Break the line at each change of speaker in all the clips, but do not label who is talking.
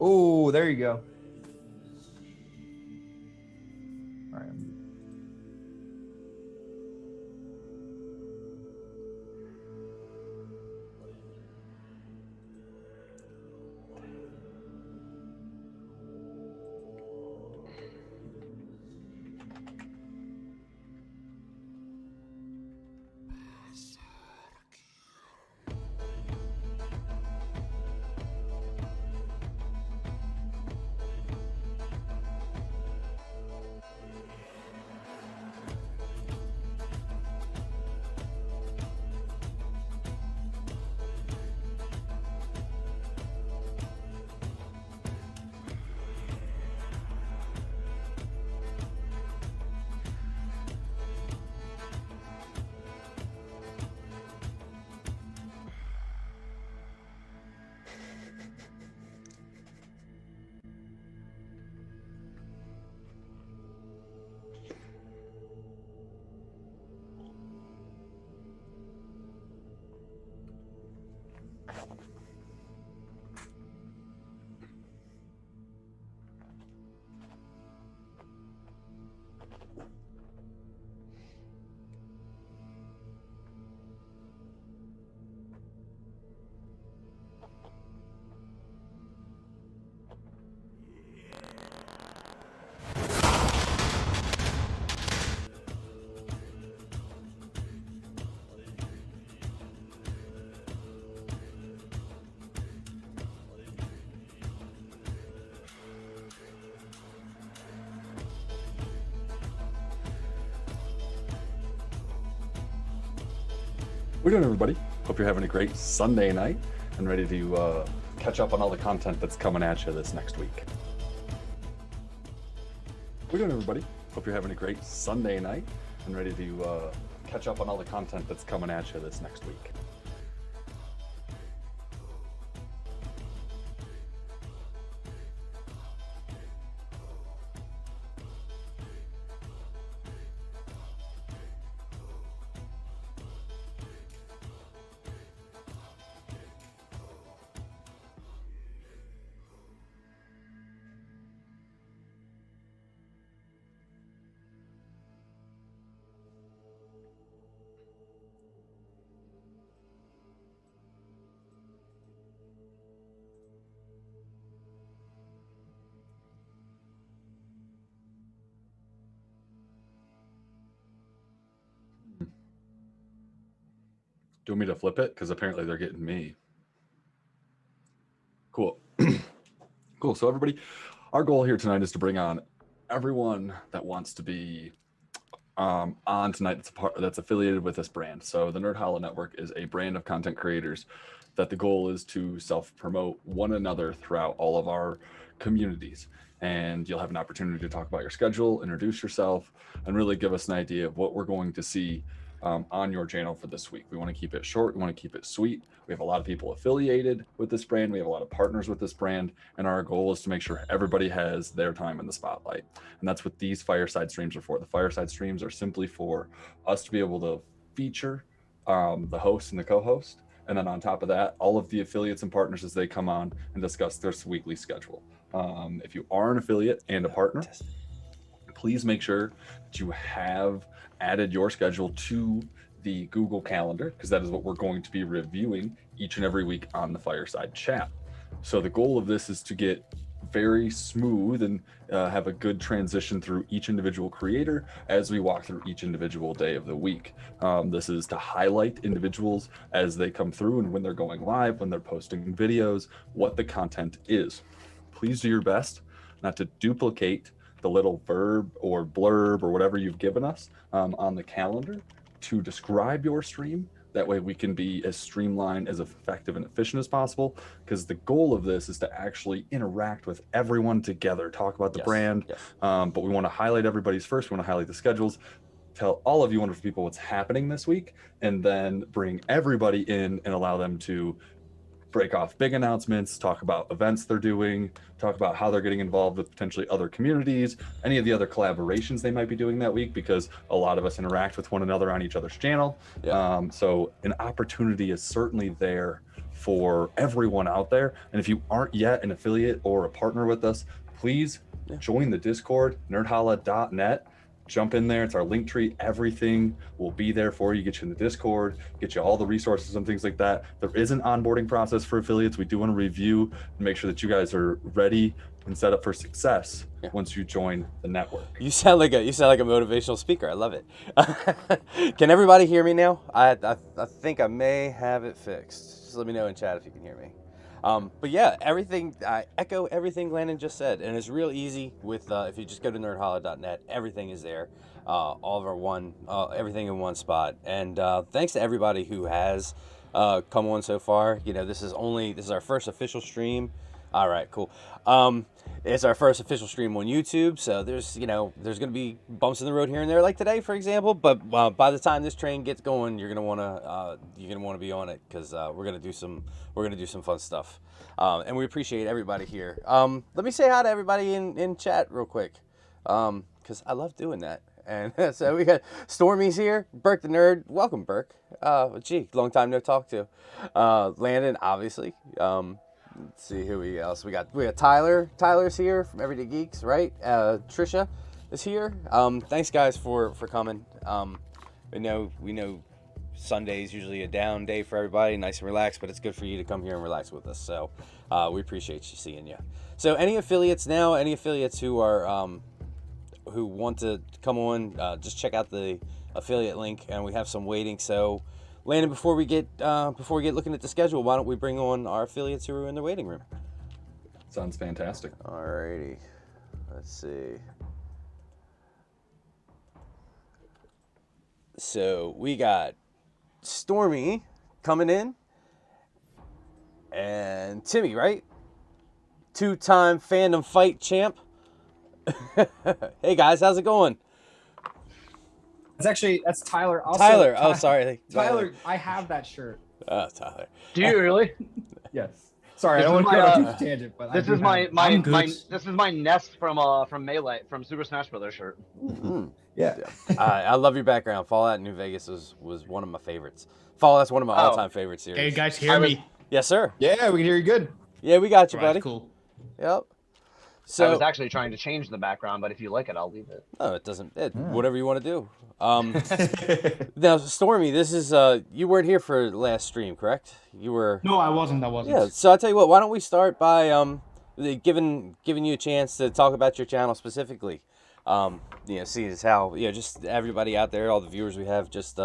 Oh, there you go. All right.
We're doing, everybody. Hope you're having a great Sunday night and ready to catch up on all the content that's coming at you this next week. We're doing, everybody. Hope you're having a great Sunday night and ready to catch up on all the content that's coming at you this next week. Do you want me to flip it? Because apparently they're getting me. Cool. Cool. So everybody, our goal here tonight is to bring on everyone that wants to be on tonight that's affiliated with this brand. So the Nerdhalla Network is a brand of content creators that the goal is to self-promote one another throughout all of our communities. And you'll have an opportunity to talk about your schedule, introduce yourself, and really give us an idea of what we're going to see on your channel for this week. We want to keep it short. We want to keep it sweet. We have a lot of people affiliated with this brand. We have a lot of partners with this brand. And our goal is to make sure everybody has their time in the spotlight. And that's what these Fireside streams are for. The Fireside streams are simply for us to be able to feature the host and the co-host. And then on top of that, all of the affiliates and partners as they come on and discuss their weekly schedule. If you are an affiliate and a partner, please make sure that you have added your schedule to the Google Calendar, because that is what we're going to be reviewing each and every week on the Fireside chat. So the goal of this is to get very smooth and have a good transition through each individual creator as we walk through each individual day of the week. This is to highlight individuals as they come through and when they're going live, when they're posting videos, what the content is. Please do your best not to duplicate the little verb or blurb or whatever you've given us on the calendar to describe your stream. That way we can be as streamlined, as effective and efficient as possible, because the goal of this is to actually interact with everyone together, talk about the brand, but we want to highlight everybody's first. We want to highlight the schedules, tell all of you wonderful people what's happening this week, and then bring everybody in and allow them to break off big announcements, talk about events they're doing, talk about how they're getting involved with potentially other communities, any of the other collaborations they might be doing that week, because a lot of us interact with one another on each other's channel. So an opportunity is certainly there for everyone out there. And if you aren't yet an affiliate or a partner with us, please join the Discord, nerdhalla.net. Jump in there. It's our link tree. Everything will be there for you. Get you in the Discord, get you all the resources and things like that. There is an onboarding process for affiliates. We do want to review and make sure that you guys are ready and set up for success once you join the network.
You sound like a motivational speaker. I love it. Can everybody hear me now? I think I may have it fixed. Just let me know in chat if you can hear me. But yeah, I echo everything Landon just said, and it's real easy with if you just go to nerdhalla.net, everything is there, all of our everything in one spot. And thanks to everybody who has come on so far. You know, this is our first official stream. All right, cool. It's our first official stream on YouTube, so there's going to be bumps in the road here and there, like today, for example. But by the time this train gets going, you're gonna wanna be on it, because we're gonna do some fun stuff, and we appreciate everybody here. Let me say hi to everybody in chat real quick, because I love doing that. And so we got Stormy's here, Burke the Nerd. Welcome, Burke. Long time no talk to. Landon, obviously. Let's see who else we got. We got Tyler. Tyler's here from Everyday Geeks, right? Trisha is here. Thanks guys for coming. We know Sunday's usually a down day for everybody, nice and relaxed, but it's good for you to come here and relax with us. So we appreciate you seeing you. So any affiliates who are who want to come on, just check out the affiliate link, and we have some waiting. So Landon, before we get looking at the schedule, why don't we bring on our affiliates who are in the waiting room?
Sounds fantastic.
Alrighty, let's see. So we got Stormy coming in, and Timmy, right? Two-time fandom fight champ. Hey guys, how's it going?
That's Tyler. Also,
Tyler. Oh, sorry.
Tyler, I have that shirt.
Oh, Tyler.
Do you really?
Yes. Sorry, I don't want to go on a tangent, but
this is my Nest from Melee, from Super Smash Brothers shirt.
Mm-hmm.
Yeah.
I love your background. Fallout New Vegas was one of my favorites. Fallout's one of my all-time favorite series.
Hey, you guys hear me?
Yes, sir.
Yeah, we can hear you good.
Yeah, we got you,
Right,
buddy.
cool.
Yep.
I was actually trying to change the background, but if you like it, I'll leave it.
No, it doesn't. Whatever you want to do. Now, Stormy, this is you weren't here for last stream, correct? You were.
No, I wasn't.
Yeah. So I'll tell you what. Why don't we start by giving you a chance to talk about your channel specifically. Seeing as how just everybody out there, all the viewers we have, just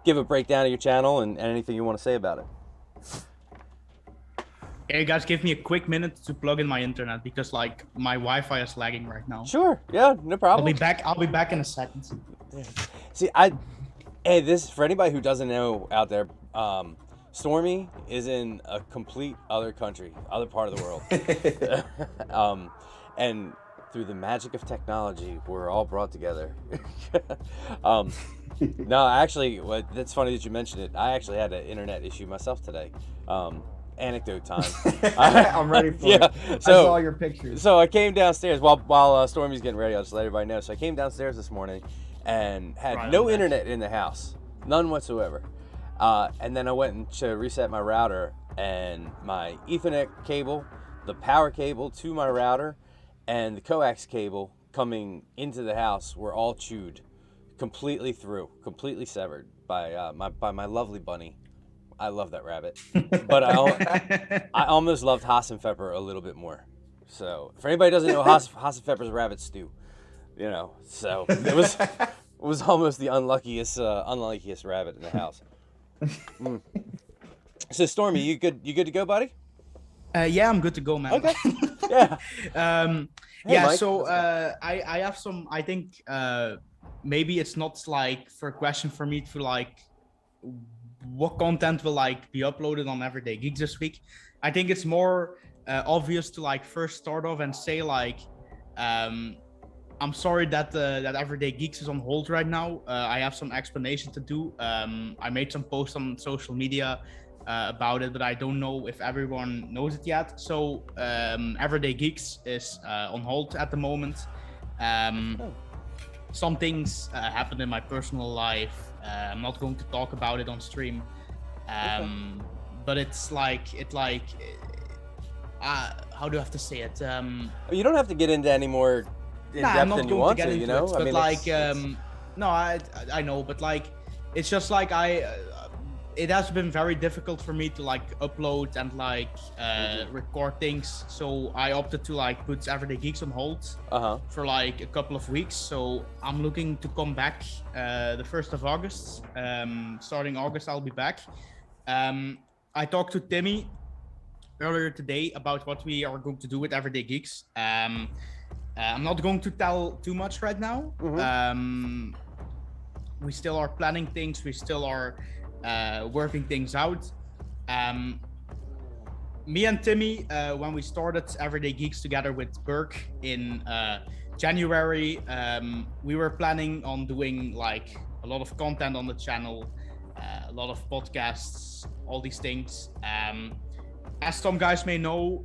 give a breakdown of your channel and anything you want to say about it.
Hey guys, give me a quick minute to plug in my internet because like my Wi-Fi is lagging right now.
Sure. Yeah. No problem.
I'll be back in a second.
Yeah. See, this for anybody who doesn't know out there, Stormy is in a complete other country, other part of the world, and through the magic of technology, we're all brought together. No, actually, that's funny that you mentioned it. I actually had an internet issue myself today. Anecdote time.
I'm ready for it. I saw your pictures.
So I came downstairs while Stormy's getting ready. I'll just let everybody know. So I came downstairs this morning and had no internet in the house, none whatsoever. And then I went to reset my router, and my Ethernet cable, the power cable to my router, and the coax cable coming into the house were all chewed, completely severed by my lovely bunny. I love that rabbit, but I almost loved Hassenpfeffer a little bit more. So for anybody who doesn't know, Hassenpfeffer's rabbit stew, so it was almost the unluckiest rabbit in the house. So Stormy, you good to go, buddy?
Yeah, I'm good to go, man.
Okay. Yeah.
Yeah.
Mike,
so I have some. I think maybe it's not like for a question for me to like what content will like be uploaded on Everyday Geeks this week. I think it's more obvious to like first start off and say like I'm sorry that that Everyday Geeks is on hold right now. I have some explanation to do. I made some posts on social media about it, but I don't know if everyone knows it yet. So Everyday Geeks is on hold at the moment. Some things happened in my personal life. I'm not going to talk about it on stream. but it's like how do I have to say it?
You don't have to get into any more in depth than you want to, you know.
It, but like, no, I know, but like, it's just like it has been very difficult for me to like upload and like record things. So I opted to like put Everyday Geeks on hold for like a couple of weeks. So I'm looking to come back the 1st of August. Starting August, I'll be back. I talked to Timmy earlier today about what we are going to do with Everyday Geeks. I'm not going to tell too much right now. We still are planning things. We still are working things out. Me and Timmy, when we started Everyday Geeks together with Burke in January, we were planning on doing like a lot of content on the channel, a lot of podcasts, all these things. As some guys may know,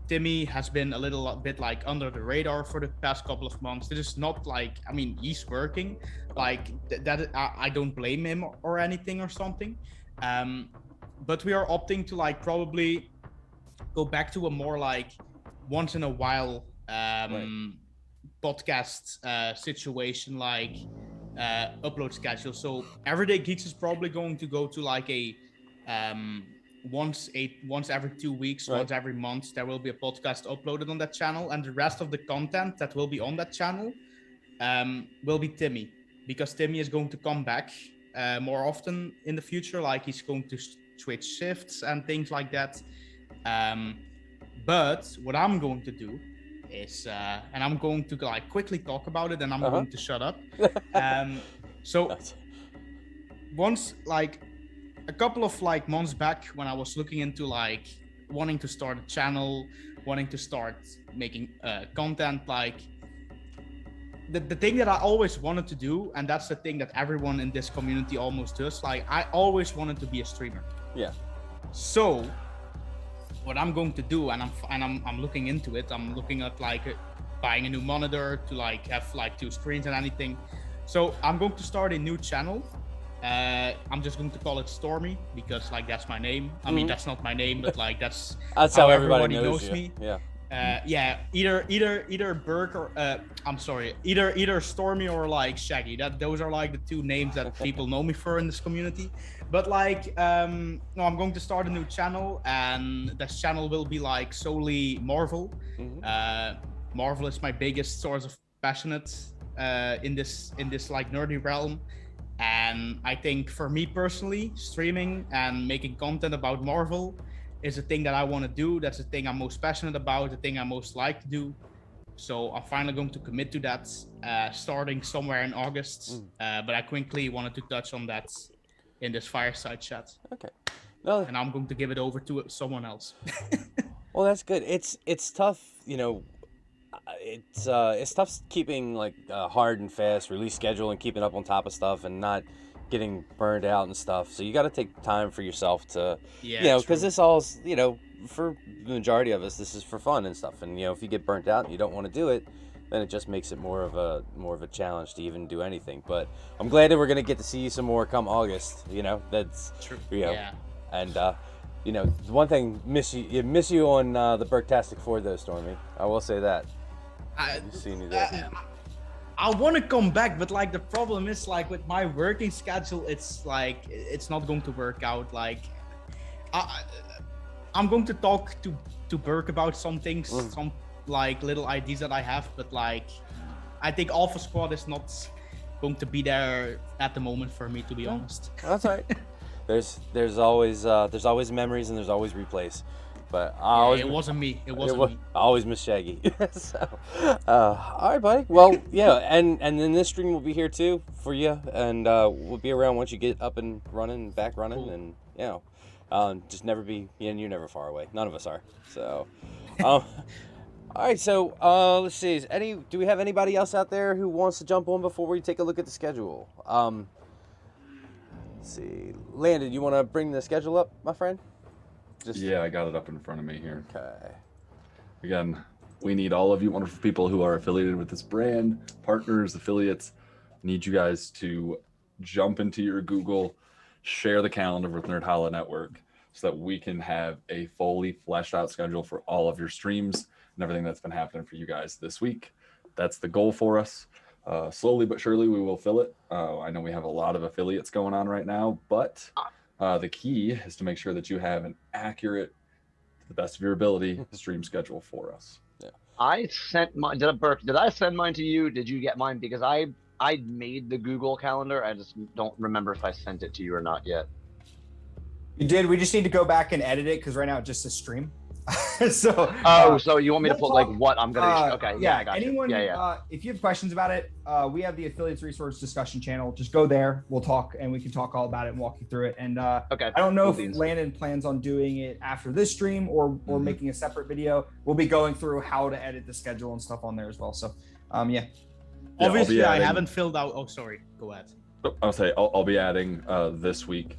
Timmy has been a little bit like under the radar for the past couple of months. This is not like, I mean, he's working, like that. I don't blame him or anything or something. But we are opting to like probably go back to a more like once in a while podcast situation, like upload schedule. So Everyday Geeks is probably going to go to like a once every 2 weeks, once every month, there will be a podcast uploaded on that channel, and the rest of the content that will be on that channel will be Timmy, because Timmy is going to come back more often in the future. Like he's going to switch shifts and things like that. But what I'm going to do is, and I'm going to like quickly talk about it, and I'm going to shut up. So once like a couple of like months back, when I was looking into like wanting to start a channel, wanting to start making content, like the thing that I always wanted to do, and that's the thing that everyone in this community almost does, like I always wanted to be a streamer.
Yeah.
So what I'm going to do, and I'm looking into it, I'm looking at like buying a new monitor to like have like 2 screens and anything. So I'm going to start a new channel. I'm just going to call it Stormy, because like that's my name. I mean, that's not my name, but like that's
how everybody knows
me.
Yeah.
Either Burke or either Stormy or like Shaggy. Those are like the 2 names that people know me for in this community. But like no, I'm going to start a new channel, and this channel will be like solely Marvel. Marvel is my biggest source of passionate in this like nerdy realm. And I think for me personally, streaming and making content about Marvel is a thing that I want to do. That's the thing I'm most passionate about, the thing I most like to do. So I'm finally going to commit to that, starting somewhere in August. But I quickly wanted to touch on that in this Fireside chat.
Okay. No.
And I'm going to give it over to someone else.
Well, that's good. It's tough, you know. It's tough keeping like a hard and fast release schedule and keeping up on top of stuff and not getting burned out and stuff. So you got to take time for yourself to, you know, because this all's, you know, for the majority of us, this is for fun and stuff. And you know, if you get burnt out and you don't want to do it, then it just makes it more of a challenge to even do anything. But I'm glad that we're gonna get to see you some more come August. You know, that's
true.
You know, and you know, the one thing miss you on the Burktastic Ford though, Stormy. I will say that.
I want to come back, but like the problem is like with my working schedule, it's like it's not going to work out. Like I'm going to talk to Burke about some things, some like little ideas that I have, but like I think Alpha Squad is not going to be there at the moment for me, to be honest.
That's all right. There's always memories and there's always replays. But
it wasn't me. It wasn't me.
I always miss Shaggy. So, all right, buddy. Well, yeah, and then this stream will be here too for you, and we'll be around once you get up and running, and back running, cool. And you know, just never be. Yeah, and you're never far away. None of us are. So, all right. So, let's see. Do we have anybody else out there who wants to jump on before we take a look at the schedule? Let's see. Landon, you want to bring the schedule up, my friend?
Yeah, I got it up in front of me here.
Okay.
Again, we need all of you wonderful people who are affiliated with this brand, partners, affiliates. Need you guys to jump into your Google, share the calendar with Nerdhalla Network, so that we can have a fully fleshed out schedule for all of your streams and everything that's been happening for you guys this week. That's the goal for us. Slowly but surely we will fill it. I know we have a lot of affiliates going on right now, but the key is to make sure that you have an accurate, to the best of your ability, stream schedule for us.
Yeah.
I sent mine. Did I send mine to you? Did you get mine? Because I made the Google Calendar. I just don't remember if I sent it to you or not yet.
You did. We just need to go back and edit it because right now it's just a stream. So
so you want me to put like what I'm gonna okay, I got
anyone
you.
If you have questions about it, we have the affiliates resource discussion channel. Just go there, we'll talk, and we can talk all about it and walk you through it. And
okay,
I don't know if Landon plans on doing it after this stream or making a separate video. We'll be going through how to edit the schedule and stuff on there as well. So
obviously I haven't filled out. Oh, sorry, go ahead.
I'll say I'll be adding this week,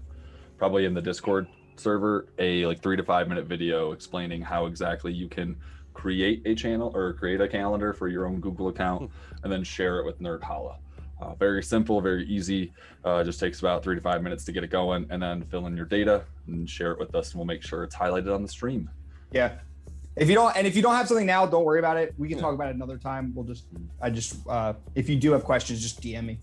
probably in the Discord server, a like 3 to 5 minute video explaining how exactly you can create a channel or create a calendar for your own Google account and then share it with Nerdhalla. Very simple, very easy. Just takes about 3 to 5 minutes to get it going, and then fill in your data and share it with us, and we'll make sure it's highlighted on the stream.
Yeah. If you don't have something now, don't worry about it. We can talk about it another time. If you do have questions, just DM me.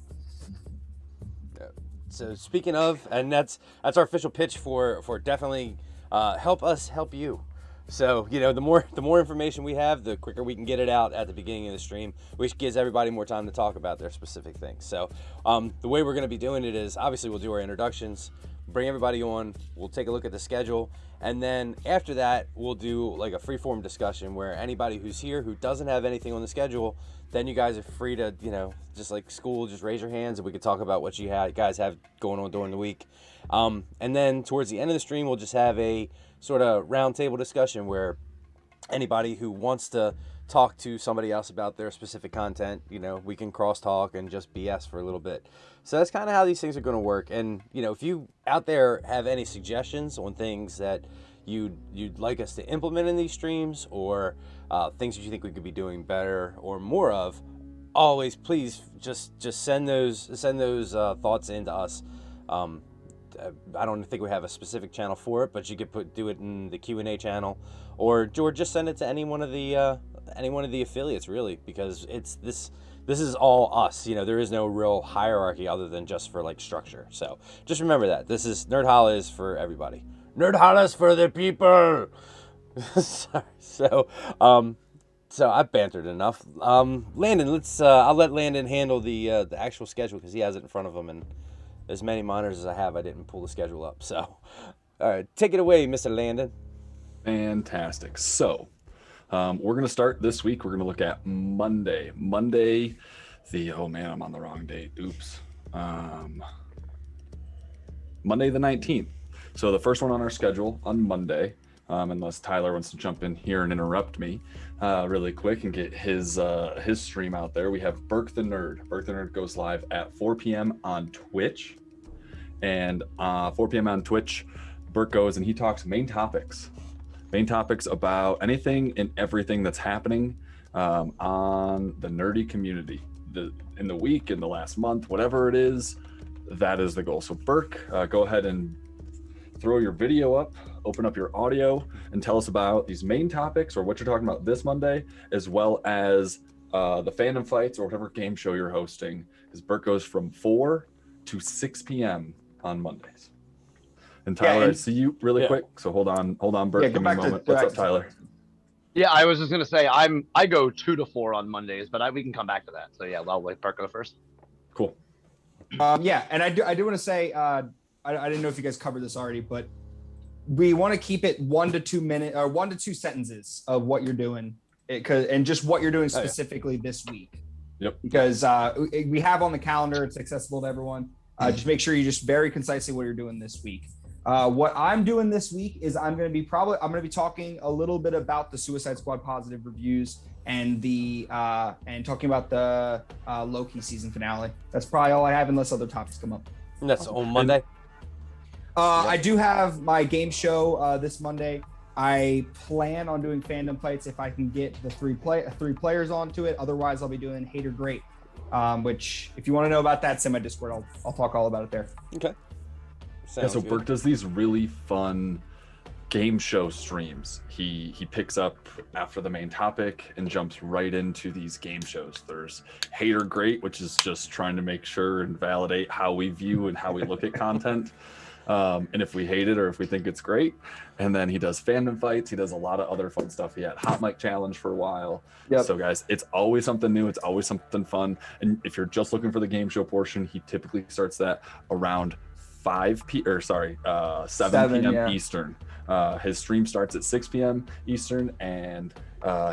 So speaking of, and that's our official pitch for definitely help us help you. So the more information we have, the quicker we can get it out at the beginning of the stream, which gives everybody more time to talk about their specific things. So the way we're going to be doing it is obviously we'll do our introductions, bring everybody on, we'll take a look at the schedule, and then after that we'll do like a free-form discussion where anybody who's here who doesn't have anything on the schedule, then you guys are free to, just like school, just raise your hands and we can talk about what you guys have going on during the week. And then towards the end of the stream, we'll just have a sort of roundtable discussion where anybody who wants to talk to somebody else about their specific content, we can cross-talk and just BS for a little bit. So that's kind of how these things are going to work. And, if you out there have any suggestions on things that you'd like us to implement in these streams, or things that you think we could be doing better or more of, always please just send those thoughts in to us. I don't think we have a specific channel for it, but you could do it in the Q&A channel, or just send it to any one of the affiliates, really, because this is all us. There is no real hierarchy other than just for like structure. So just remember that Nerdhalla is for everybody. Nerdhalla is for the people. Sorry. So I've bantered enough. Landon, I'll let Landon handle the actual schedule because he has it in front of him, and as many monitors as I have, I didn't pull the schedule up. So, all right, take it away, Mr. Landon.
Fantastic. So, we're going to start this week. We're going to look at Monday. Oh man, I'm on the wrong date. Oops. Monday the 19th. So the first one on our schedule on Monday, unless Tyler wants to jump in here and interrupt me really quick and get his stream out there. We have Burke the Nerd. Burke the Nerd goes live at 4 p.m. on Twitch. And 4 p.m. on Twitch, Burke goes and he talks main topics about anything and everything that's happening on the nerdy community in the week, in the last month, whatever it is. That is the goal. So Burke, go ahead and throw your video up, open up your audio, and tell us about these main topics or what you're talking about this Monday, as well as the fandom fights or whatever game show you're hosting, because Burke goes from 4 to 6 p.m. on Mondays. And Tyler, I see you really quick, so hold on, Burke, give me a moment. What's up, Tyler?
Yeah, I was just gonna say I go 2 to 4 on Mondays, but we can come back to that. So yeah, I'll let Burke go first.
Cool.
And I do want to say I didn't know if you guys covered this already, but we want to keep it 1 to 2 minutes or 1 to 2 sentences of what you're doing, and just what you're doing specifically this week.
Yep.
Because we have on the calendar, it's accessible to everyone. Just make sure you just very concisely what you're doing this week. What I'm doing this week is I'm going to be talking a little bit about the Suicide Squad positive reviews and talking about the Loki season finale. That's probably all I have unless other topics come up.
And that's on Monday.
I do have my game show this Monday. I plan on doing fandom fights if I can get the three players onto it. Otherwise, I'll be doing Hate or Great, which if you want to know about that, send my Discord. I'll talk all about it there.
Okay.
So Burke does these really fun game show streams. He picks up after the main topic and jumps right into these game shows. There's Hater Great, which is just trying to make sure and validate how we view and how we look at content. And if we hate it or if we think it's great. And then he does fandom fights. He does a lot of other fun stuff. He had Hot Mic Challenge for a while.
Yep.
So guys, it's always something new. It's always something fun. And if you're just looking for the game show portion, he typically starts that around 7 p.m.
yeah.
Eastern. His stream starts at 6 p.m. Eastern, and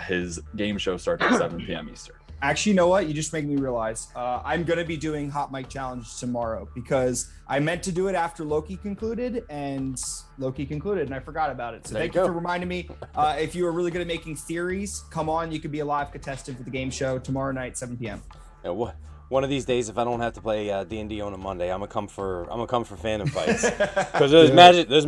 his game show starts at 7 p.m. Eastern.
Actually, you know what? You just make me realize I'm going to be doing Hot Mic Challenge tomorrow because I meant to do it after Loki concluded, and I forgot about it. So thank you for reminding me. If you are really good at making theories, come on. You could be a live contestant for the game show tomorrow night, 7 p.m.
Yeah, one of these days, if I don't have to play D&D on a Monday, I'm gonna come for fandom fights because those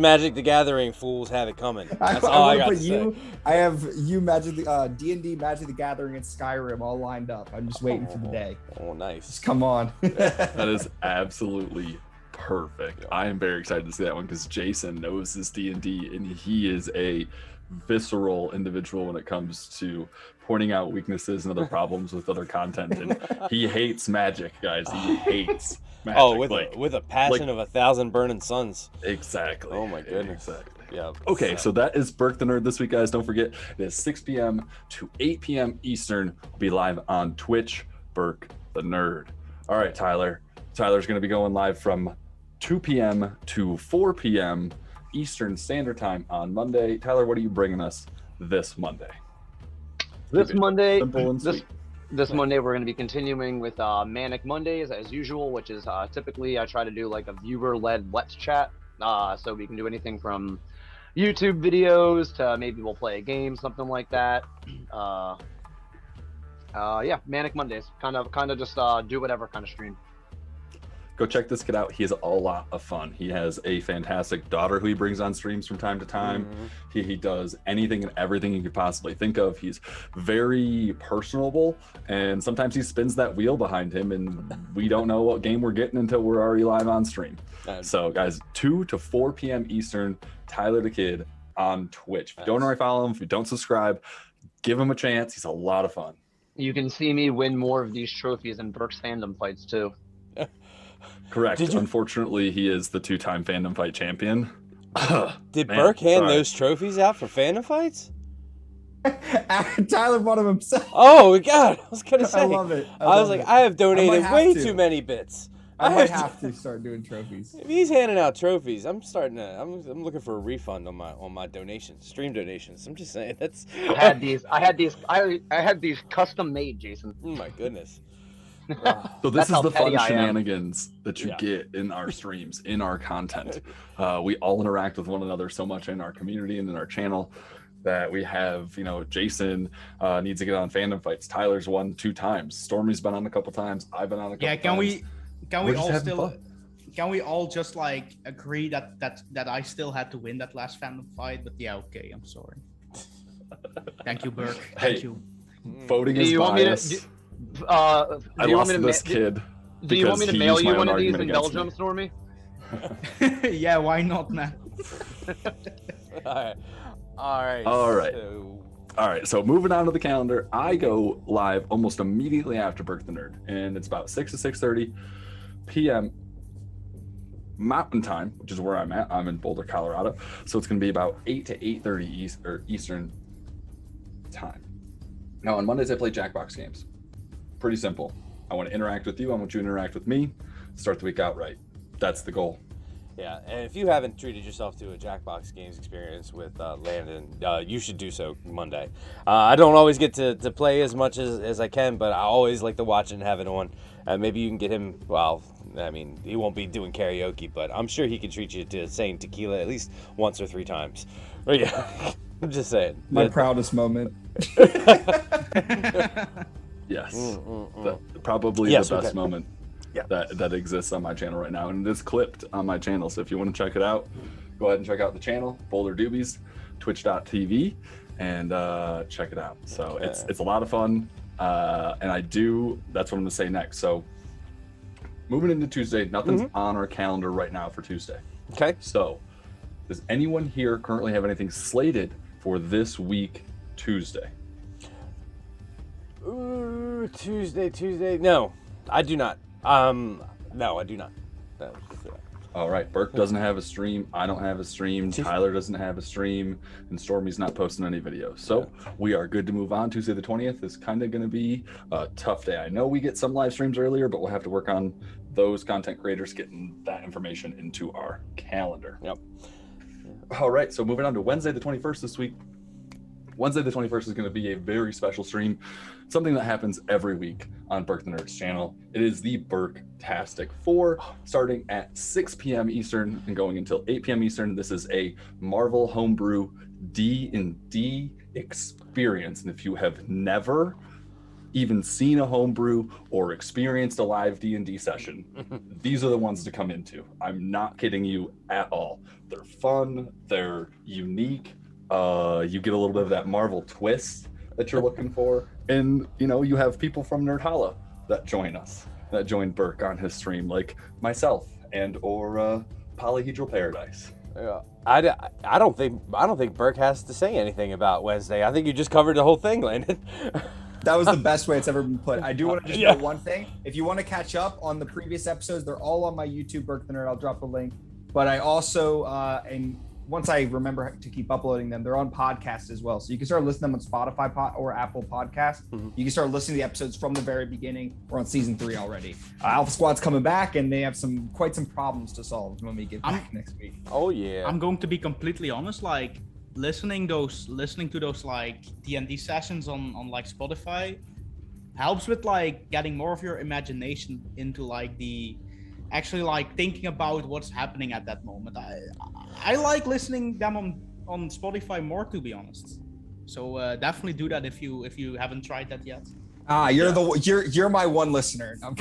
Magic the Gathering fools have it coming. That's all I got to say.
I have you D&D Magic the Gathering and Skyrim all lined up. I'm just waiting for the day.
Oh, nice!
Just come on.
That is absolutely perfect. I am very excited to see that one because Jason knows his D&D and he is a visceral individual when it comes to pointing out weaknesses and other problems with other content, and he hates Magic, guys. He hates Magic.
Oh, with a passion of 1,000 burning suns.
Exactly.
Oh my goodness.
Exactly.
Yeah.
Okay, so that is Burke the Nerd this week, guys. Don't forget, it is 6 p.m. to 8 p.m. Eastern. We'll be live on Twitch, Burke the Nerd. All right, Tyler. Tyler's going to be going live from 2 p.m. to 4 p.m. Eastern Standard Time on Monday. Tyler, what are you bringing us this Monday?
This Monday,
This
Monday, we're going to be continuing with Manic Mondays as usual, which is typically I try to do like a viewer-led Let's Chat. So we can do anything from YouTube videos to maybe we'll play a game, something like that. Yeah, Manic Mondays, kind of just do whatever kind of stream.
Go check this kid out. He has a lot of fun. He has a fantastic daughter who he brings on streams from time to time. Mm-hmm. He does anything and everything you could possibly think of. He's very personable, and sometimes he spins that wheel behind him, and we don't know what game we're getting until we're already live on stream. So, guys, 2 to 4 p.m. Eastern, Tyler the Kid on Twitch. If you don't already follow him, if you don't subscribe, give him a chance. He's a lot of fun. You
can see me win more of these trophies in Burke's fandom fights, too.
Correct. Unfortunately, he is the 2-time fandom fight champion.
Did Burke hand those trophies out for fandom fights?
Tyler bought them himself.
Oh, God. I was going to say.
I love it.
I was like, I have donated way too many bits.
I might have to start doing trophies.
If he's handing out trophies, I'm looking for a refund on my donations, stream donations. I'm just saying
I had these custom made, Jason.
Oh my goodness.
So this is the fun shenanigans that you get in our streams, in our content. We all interact with one another so much in our community and in our channel that we have, Jason needs to get on fandom fights. Tyler's won 2 times. Stormy's been on a couple times. I've been on a couple times.
Can we all just like agree that I still had to win that last fandom fight? But yeah, okay, I'm sorry. Thank you, Burke. Thank you.
Voting is biased. I lost this kid.
Do you want me to mail you one of these in Belgium, Stormy?
Yeah, why not, man?
All right. So moving on to the calendar, I go live almost immediately after Burke the Nerd, and it's about 6 to 6:30 p.m. Mountain Time, which is where I'm at. I'm in Boulder, Colorado, so it's going to be about 8 to 8:30 Eastern Time. Now on Mondays I play Jackbox games. Pretty simple. I want to interact with you. I want you to interact with me. Start the week out right. That's the goal.
Yeah, and if you haven't treated yourself to a Jackbox Games experience with Landon, you should do so Monday. I don't always get to play as much as I can, but I always like to watch it and have it on. Maybe you can get him, well, I mean, he won't be doing karaoke, but I'm sure he can treat you to saying tequila at least once or 3 times. But yeah, I'm just saying.
My proudest moment.
Yes, probably the best moment that exists on my channel right now, and it is clipped on my channel. So if you want to check it out, go ahead and check out the channel, Boulder Doobies, twitch.tv, and check it out. So it's a lot of fun, and that's what I'm gonna say next. So moving into Tuesday, nothing's on our calendar right now for Tuesday.
Okay.
So Does anyone here currently have anything slated for this week, Tuesday?
Ooh, Tuesday. No, I do not. No, I do not. No.
All right, Burke doesn't have a stream. I don't have a stream. Tyler doesn't have a stream, and Stormy's not posting any videos. So we are good to move on. Tuesday the 20th is kind of going to be a tough day. I know we get some live streams earlier, but we'll have to work on those content creators getting that information into our calendar.
Yep.
All right, so moving on to Wednesday the 21st this week. Wednesday the 21st is going to be a very special stream, something that happens every week on Burke the Nerd's channel. It is the Burke-tastic 4, starting at 6 p.m. Eastern and going until 8 p.m. Eastern. This is a Marvel homebrew D&D experience, and if you have never even seen a homebrew or experienced a live D&D session, these are the ones to come into. I'm not kidding you at all. They're fun, they're unique. You get a little bit of that Marvel twist that you're looking for, and you have people from Nerdhalla that join Burke on his stream, like myself and or Polyhedral Paradise.
Yeah, I don't think Burke has to say anything about Wednesday. I think you just covered the whole thing, Landon.
That was the best way it's ever been put. I do want to just know one thing. If you want to catch up on the previous episodes, they're all on my YouTube, Burke the Nerd. I'll drop the link. But I also, and once I remember to keep uploading them, they're on podcast as well. So you can start listening to them on Spotify or Apple Podcasts.
Mm-hmm.
You can start listening to the episodes from the very beginning. We're on season 3 already. Alpha Squad's coming back, and they have quite some problems to solve when we get back next week.
Oh yeah.
I'm going to be completely honest. Like listening to those like D&D sessions on like Spotify helps with like getting more of your imagination into like the actually like thinking about what's happening at that moment. I like listening them on Spotify more, to be honest. So definitely do that if you haven't tried that yet.
You're my one listener. I'm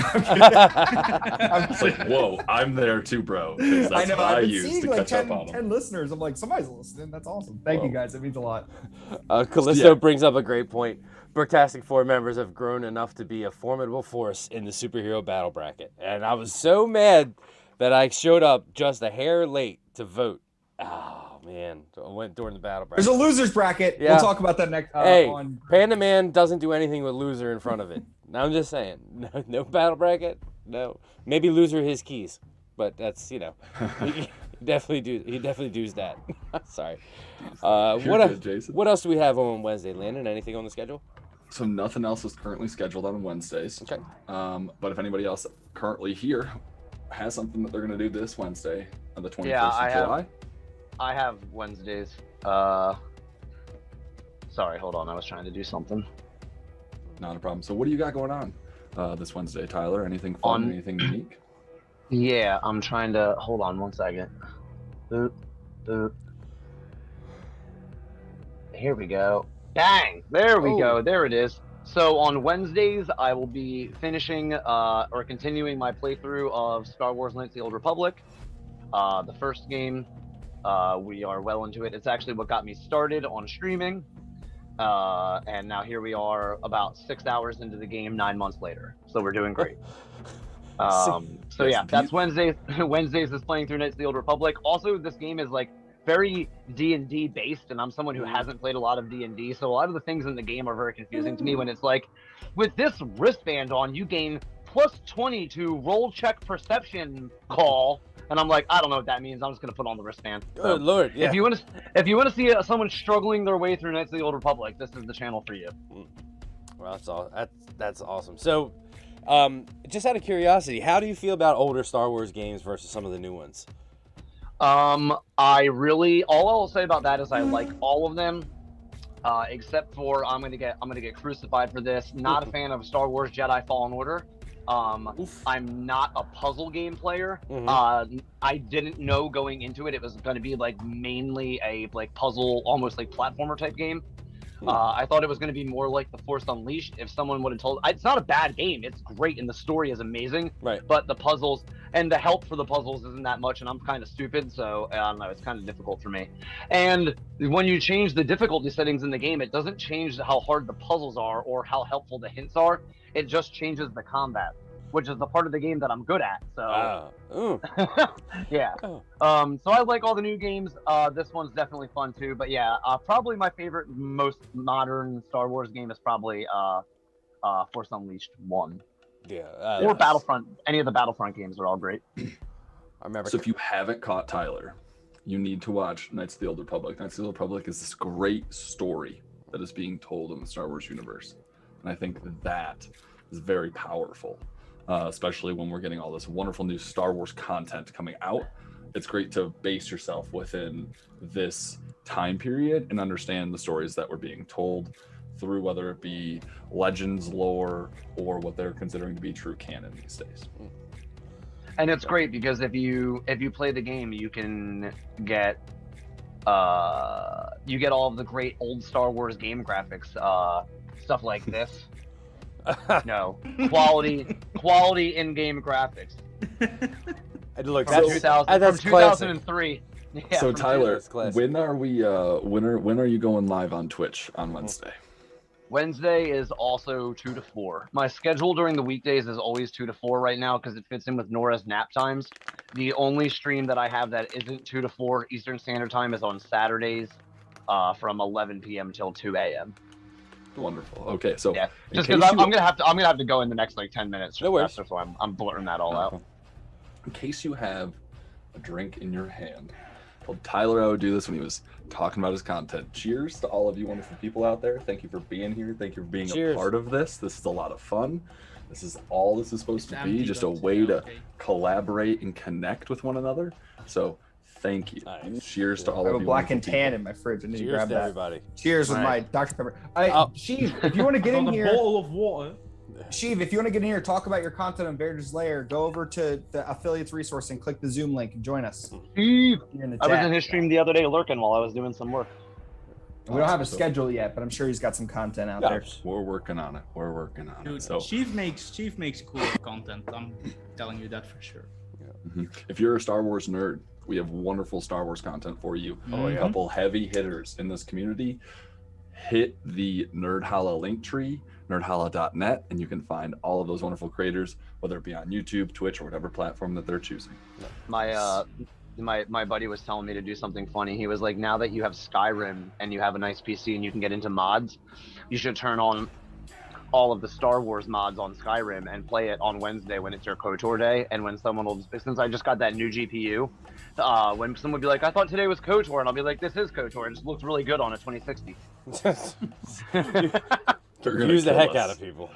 It's like, whoa, I'm there too, bro. That's
I know.
what
I've been
use
seeing
to
like
catch up on
10 listeners. I'm like, somebody's listening. That's awesome. Thank you guys. It means a lot.
Callisto brings up a great point. Burktastic 4 members have grown enough to be a formidable force in the superhero battle bracket. And I was so mad that I showed up just a hair late to vote. Oh, man. I went during the battle bracket.
There's a loser's bracket.
Yeah.
We'll talk about that next.
Hey, Panda Man doesn't do anything with loser in front of it. I'm just saying. No battle bracket. No. Maybe loser his keys. But that's, he definitely does that. Sorry. What else do we have on Wednesday, Landon? Anything on the schedule?
So nothing else is currently scheduled on Wednesdays.
Okay.
But if anybody else currently here has something that they're going to do this Wednesday on the 21st of July.
I have Wednesdays. Sorry, hold on. I was trying to do something.
Not a problem. So what do you got going on this Wednesday, Tyler? Anything fun? Anything unique?
Yeah, I'm trying to... Hold on one second. Boop, boop. Here we go. Bang! There we go. There it is. So on Wednesdays, I will be finishing or continuing my playthrough of Star Wars Knights of the Old Republic. The first game, we are well into it. It's actually what got me started on streaming. And now here we are about 6 hours into the game 9 months later. So we're doing great. So yeah, that's Wednesdays. Wednesdays is playing through Knights of the Old Republic. Also, this game is like very D&D based, and I'm someone who hasn't played a lot of D&D, so a lot of the things in the game are very confusing to me when it's like, with this wristband on, you gain plus 20 to roll check perception call, and I'm like, I don't know what that means. I'm just gonna put on the wristband.
Good Lord, yeah.
If you want to see someone struggling their way through Knights of the Old Republic, this is the channel for you.
Well, that's awesome. So, just out of curiosity, how do you feel about older Star Wars games versus some of the new ones?
All I'll say about that is I like all of them, except for I'm gonna get crucified for this. Not a fan of Star Wars Jedi Fallen Order. I'm not a puzzle game player. I didn't know going into it was going to be like mainly a like puzzle, almost like platformer type game. I thought it was going to be more like The Force Unleashed. If someone would have told, it's not a bad game. It's great and the story is amazing.
Right.
But the puzzles and the help for the puzzles isn't that much, and I'm kind of stupid, so I don't know. It's kind of difficult for me. And when you change the difficulty settings in the game, it doesn't change how hard the puzzles are or how helpful the hints are. It just changes the combat, which is the part of the game that I'm good at. So yeah.
Oh.
So I like all the new games. This one's definitely fun too. But yeah, probably my favorite, most modern Star Wars game is probably Force Unleashed 1.
Yeah.
Or Battlefront. Any of the Battlefront games are all great.
I remember.
So if you haven't caught Tyler, you need to watch Knights of the Old Republic. Knights of the Old Republic is this great story that is being told in the Star Wars universe. And I think that is very powerful, especially when we're getting all this wonderful new Star Wars content coming out. It's great to base yourself within this time period and understand the stories that were being told through whether it be legends, lore, or what they're considering to be true canon these days.
And it's great because if you play the game, you can get you get all of the great old Star Wars game graphics, stuff like this. No, quality in-game graphics.
Look,
From
that's
2003. Yeah,
So
from
Tyler,
classic.
when are we? When are you going live on Twitch on Wednesday?
Wednesday is also 2 to 4. My schedule during the weekdays is always 2 to 4 right now because it fits in with Nora's nap times. The only stream that I have that isn't 2 to 4 Eastern Standard Time is on Saturdays from 11 p.m. till 2 a.m.
Wonderful. Okay, so
Yeah,
in
just
case
because
you-
I'm gonna have to go in the next like 10 minutes.
No worries.
So I'm blurting that all out.
in case you have a drink in your hand, well, Tyler O would do this when he was talking about his content. Cheers to all of you wonderful people out there. Thank you for being here. Thank you for being
Cheers.
a part of this. This is a lot of fun. This is all this is supposed
It's
to be,
empty,
just a
but
way
yeah,
to
okay.
collaborate and connect with one another. So thank you.
Nice.
Cheers to
I
all
have
of
a
you.
black and
wonderful
tan
people.
in my fridge. I need to
Cheers
grab
to
that.
everybody.
Cheers with my
Right.
Dr. Pepper.
Oh.
Sheev, if you want to get in
On a
here,
bottle of water.
Sheev, if you want to get in here, talk about your content on Vader's Lair, go over to the affiliates resource and click the Zoom link and join us.
Steve,
You're in the
I was
chat.
in his stream the other day lurking while I was doing some work.
We don't have a
So-
schedule yet, but I'm sure he's got some content out there.
We're working on it. We're working on
Dude,
it. So
Chief makes cool content. I'm telling you that for sure.
if you're a Star Wars nerd, we have wonderful Star Wars content for you.
Oh,
A
yeah.
couple heavy hitters in this community. Hit the Nerdhalla link tree, nerdhalla.net, and you can find all of those wonderful creators, whether it be on YouTube, Twitch, or whatever platform that they're choosing.
My buddy was telling me to do something funny. He was like, now that you have Skyrim and you have a nice PC and you can get into mods, you should turn on all of the Star Wars mods on Skyrim and play it on Wednesday when it's your KOTOR day. And when someone will, since I just got that new GPU, when someone would be like, I thought today was KOTOR, and I'll be like, this is KOTOR. It just looks really good on a 2060.
You're gonna
Use the
kill
heck
us.
out of people.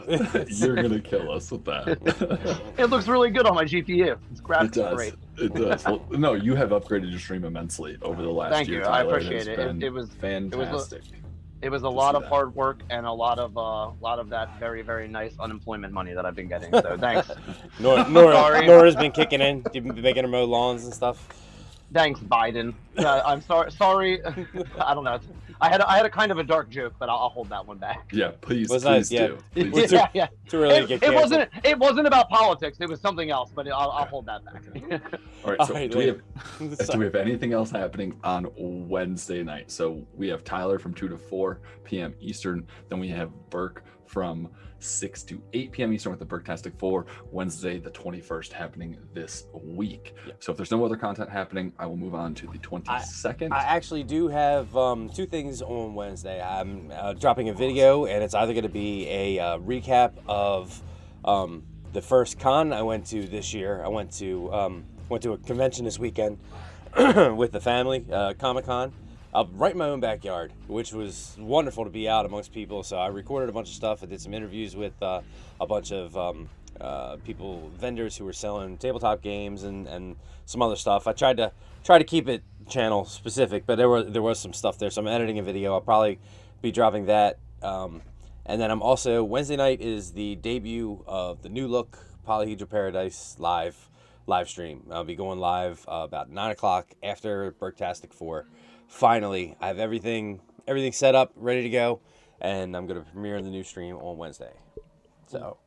You're gonna kill us with that.
It looks really good on my GPU. It's
It
graphics
does.
great.
It does. Well, no, you have upgraded your stream immensely over the last
Thank
year.
you. I
Tyler.
appreciate
has
it.
been
It was-
fantastic.
It was a
To
lot
see
of
that.
hard work and a lot of that very, very nice unemployment money that I've been getting. So thanks. Sorry.
Nora's been kicking in, making her mow lawns and stuff.
Thanks, Biden. I'm sorry. I don't know. I had a kind of a dark joke, but I'll hold that one back.
Yeah, please,
Was
please
that- yeah.
do. Please
Well,
do.
Yeah.
Too early to get
It
canceled.
wasn't about politics. It was something else, but I'll hold that back.
All right. So,
All right,
do we have
Sorry.
do we have anything else happening on Wednesday night? So we have Tyler from 2 to 4 p.m. Eastern. Then we have Burke from 6 to 8 p.m. Eastern with the Burktastic 4. Wednesday, the 21st, happening this week.
Yep.
So if there's no other content happening, I will move on to the 22nd.
I actually do have two things on Wednesday. I'm dropping a video, and it's either going to be a recap of the first con I went to this year. I went to a convention this weekend with the family, Comic-Con, right in my own backyard, which was wonderful to be out amongst people. So I recorded a bunch of stuff. I did some interviews with a bunch of vendors who were selling tabletop games and some other stuff. I tried to keep it channel specific, but there was some stuff there. So I'm editing a video. I'll probably be dropping that. And then I'm also, Wednesday night is the debut of the new look Polyhedral Paradise live stream. I'll be going live about 9 o'clock after Burktastic 4. Finally, I have everything set up, ready to go, and I'm going to premiere the new stream on Wednesday. So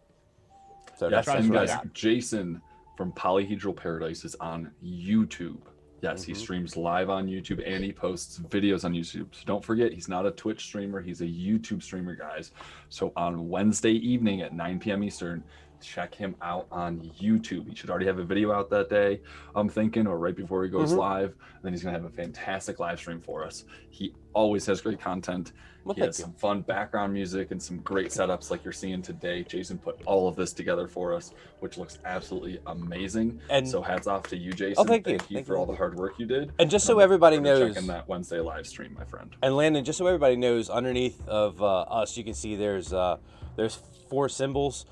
Yes,
that's
and
what I
guys,
got.
Jason from Polyhedral Paradise is on YouTube. Yes, he
Mhm.
streams live on YouTube and he posts videos on YouTube. So don't forget, he's not a Twitch streamer, he's a YouTube streamer, guys. So on Wednesday evening at 9 p.m. Eastern, check him out on YouTube. He should already have a video out that day, I'm thinking, or right before he goes live. And then he's going to have a fantastic live stream for us. He always has great content.
Well,
he has some fun background music and some great setups like you're seeing today. Jason put all of this together for us, which looks absolutely amazing. And so hats off to you, Jason.
Thank you
for all the hard work you did.
And just so everybody knows,
check in that Wednesday live stream, my friend.
And Landon, just so everybody knows, underneath of us, you can see there's 4 symbols.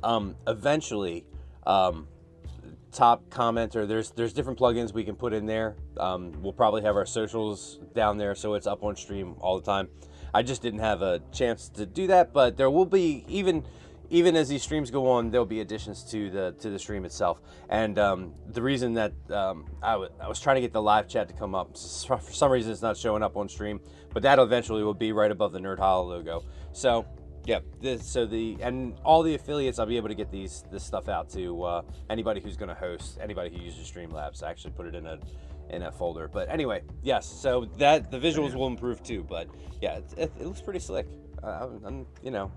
Eventually, top commenter, there's different plugins we can put in there. We'll probably have our socials down there, so it's up on stream all the time. I just didn't have a chance to do that, but there will be, even as these streams go on, there'll be additions to the stream itself. And the reason that I was trying to get the live chat to come up, for some reason it's not showing up on stream, but that eventually will be right above the Nerdhalla logo. So yeah, and all the affiliates, I'll be able to get this stuff out to anybody who's going to host, anybody who uses Streamlabs. I actually put it in a folder. But anyway, yes, so that the visuals will improve too. But yeah, it looks pretty slick. I'm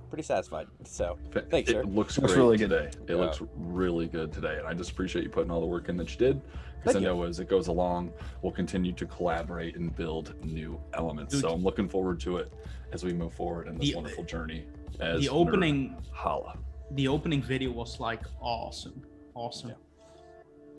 pretty satisfied. So thanks, sir.
It looks great really today. It looks really good today, and I just appreciate you putting all the work in that you did. Because I know as it goes along, we'll continue to collaborate and build new elements. So I'm looking forward to it as we move forward in this wonderful journey. As
the opening
Nerdhalla.
The opening video was like awesome. Yeah.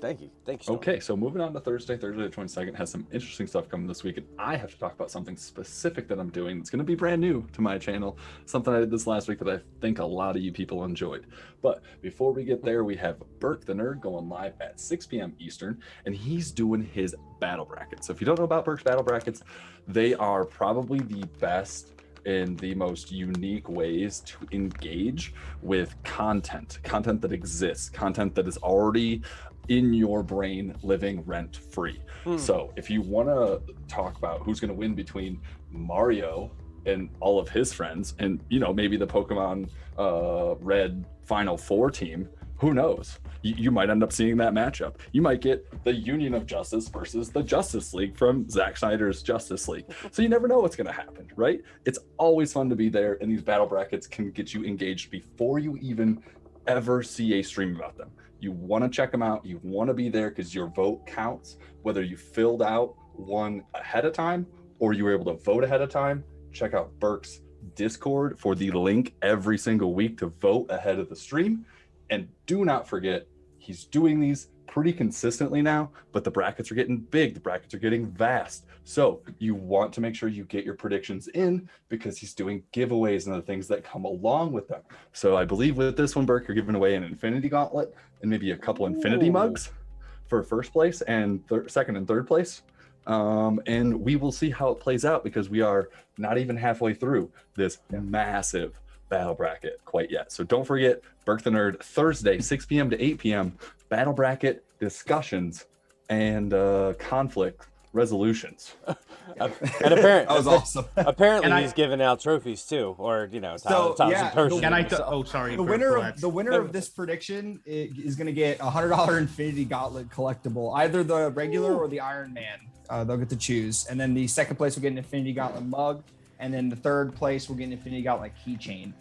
Thank you.
Okay, so moving on to Thursday the 22nd has some interesting stuff coming this week, and I have to talk about something specific that I'm doing. It's going to be brand new to my channel, something I did this last week that I think a lot of you people enjoyed. But before we get there, we have Burke the Nerd going live at 6 p.m. Eastern, and he's doing his battle brackets. So if you don't know about Burke's battle brackets, they are probably the best in the most unique ways to engage with content that exists, content that is already in your brain living rent free. So if you want to talk about who's going to win between Mario and all of his friends and maybe the Pokemon Red Final Four team, who knows? You might end up seeing that matchup. You might get the Union of Justice versus the Justice League from Zack Snyder's Justice League. So you never know what's going to happen, right? It's always fun to be there, and these battle brackets can get you engaged before you even ever see a stream about them. You want to check them out. You want to be there because your vote counts, whether you filled out one ahead of time or you were able to vote ahead of time. Check out Burke's Discord for the link every single week to vote ahead of the stream. And do not forget, he's doing these pretty consistently now, but the brackets are getting big. The brackets are getting vast. So you want to make sure you get your predictions in because he's doing giveaways and other things that come along with them. So I believe with this one, Burke, you're giving away an Infinity Gauntlet and maybe a couple Infinity mugs for first place and second and third place. And we will see how it plays out because we are not even halfway through this massive battle bracket quite yet. So don't forget, Burke the Nerd, Thursday, 6 p.m. to 8 p.m, battle bracket discussions and conflict resolutions.
And apparently,
that was awesome.
Apparently, he's giving out trophies too, or Thousand
Can I? Sorry.
The winner of this prediction is going to get a $100 Infinity Gauntlet collectible, either the regular or the Iron Man. They'll get to choose, and then the second place will get an Infinity Gauntlet mug, and then the third place will get an Infinity Gauntlet keychain.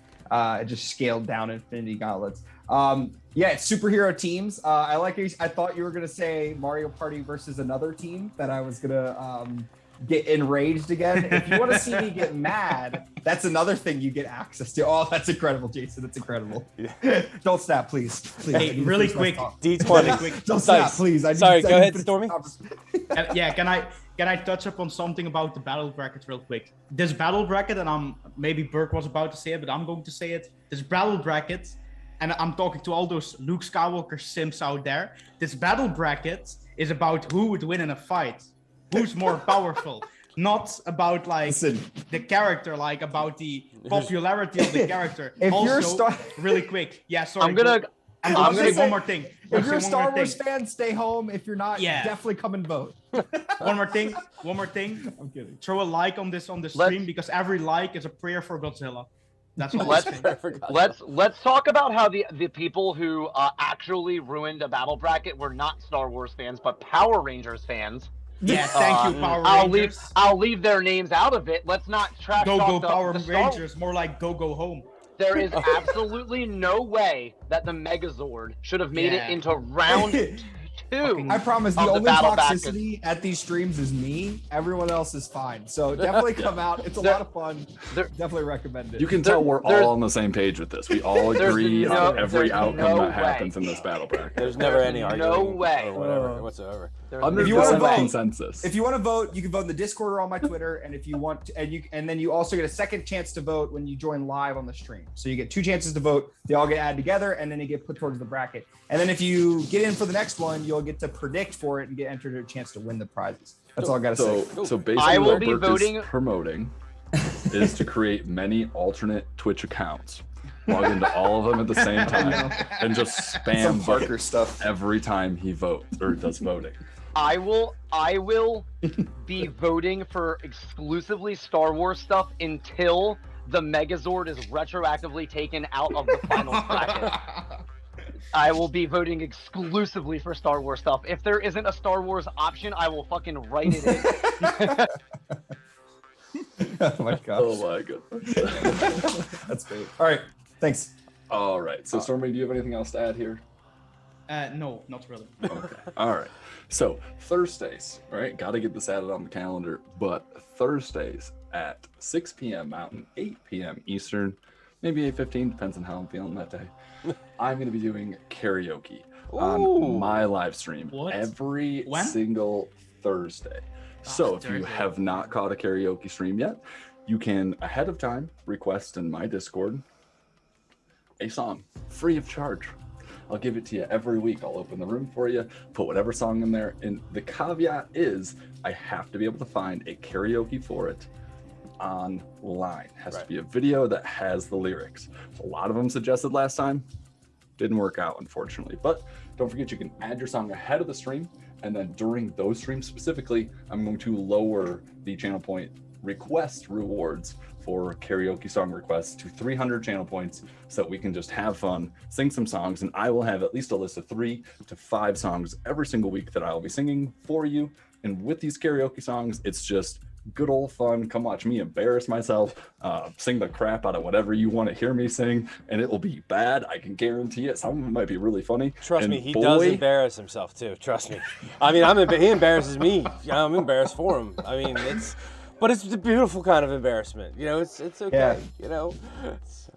Just scaled down Infinity Gauntlets. It's superhero teams. I thought you were gonna say Mario Party versus another team that I was gonna get enraged again. If you want to see me get mad, that's another thing you get access to. Oh, that's incredible, Jason. That's incredible. Don't snap, please.
Hey, really quick.
D20.
Don't snap, please.
Sorry, go ahead, Stormy.
Can I touch up on something about the battle bracket real quick? This battle bracket, and maybe Burke was about to say it, but I'm going to say it. This battle bracket, and I'm talking to all those Luke Skywalker simps out there. This battle bracket is about who would win in a fight, who's more powerful, not about the character, about the popularity of the character. Really quick. Yeah, sorry.
I'm gonna
say one more thing.
If you're a Star Wars fan, stay home. If you're not, definitely come and vote.
One more thing. I'm kidding. Throw a like on this stream because every like is a prayer for Godzilla. That's all.
Let's talk about how the people who actually ruined a battle bracket were not Star Wars fans but Power Rangers fans.
Yeah, thank you, Power Rangers.
I'll leave their names out of it. Let's not trash talk
Power Rangers, more like go home.
There is absolutely no way that the Megazord should have made it into round 2.
I promise the
of the
only
battle back
toxicity at these streams is me. Everyone else is fine. So definitely come out. It's a lot of fun. Definitely recommend it.
You can tell we're all on the same page with this. We all agree on every outcome that happens in this battle bracket.
There's never any argument
no way.
or whatever whatsoever.
Under
If you wanna vote-
consensus.
If you want to vote, you can vote in the Discord or on my Twitter. And if you want to, and then you also get a second chance to vote when you join live on the stream. So you get 2 chances to vote. They all get added together, and then they get put towards the bracket. And then if you get in for the next one, you'll get to predict for it and get entered a chance to win the prizes. That's all I gotta say.
So basically,
I will
what
be
Burke
voting-
is promoting is to create many alternate Twitch accounts, log into all of them at the same time, and just
Some
spam
Parker
vote
stuff.
every time he votes or does voting.
I will be voting for exclusively Star Wars stuff until the Megazord is retroactively taken out of the final bracket. I will be voting exclusively for Star Wars stuff. If there isn't a Star Wars option, I will fucking write it in.
Oh my gosh.
Oh my goodness.
That's great. All right. Thanks.
All right. So Stormy, do you have anything else to add here?
No, not really.
Okay. All right. So Thursdays, right? Got to get this added on the calendar. But Thursdays at 6 p.m. Mountain, 8 p.m. Eastern, maybe 8:15, depends on how I'm feeling that day. I'm going to be doing karaoke on my live stream every single Thursday. So if you have not caught a karaoke stream yet, you can ahead of time request in my Discord a song free of charge. I'll give it to you every week. I'll open the room for you, put whatever song in there. And the caveat is I have to be able to find a karaoke for it online. It has to be a video that has the lyrics. A lot of them suggested last time. Didn't work out, unfortunately. But don't forget, you can add your song ahead of the stream. And then during those streams specifically, I'm going to lower the channel point request rewards for karaoke song requests to 300 channel points so that we can just have fun, sing some songs, and I will have at least a list of 3 to 5 songs every single week that I'll be singing for you. And with these karaoke songs, it's just good old fun. Come watch me embarrass myself, sing the crap out of whatever you want to hear me sing, and it will be bad. I can guarantee it. Some of them might be really funny.
Trust me, he does embarrass himself too. Trust me. I mean, he embarrasses me. I'm embarrassed for him. I mean, but it's a beautiful kind of embarrassment. You know, it's okay.
Yeah.
You know,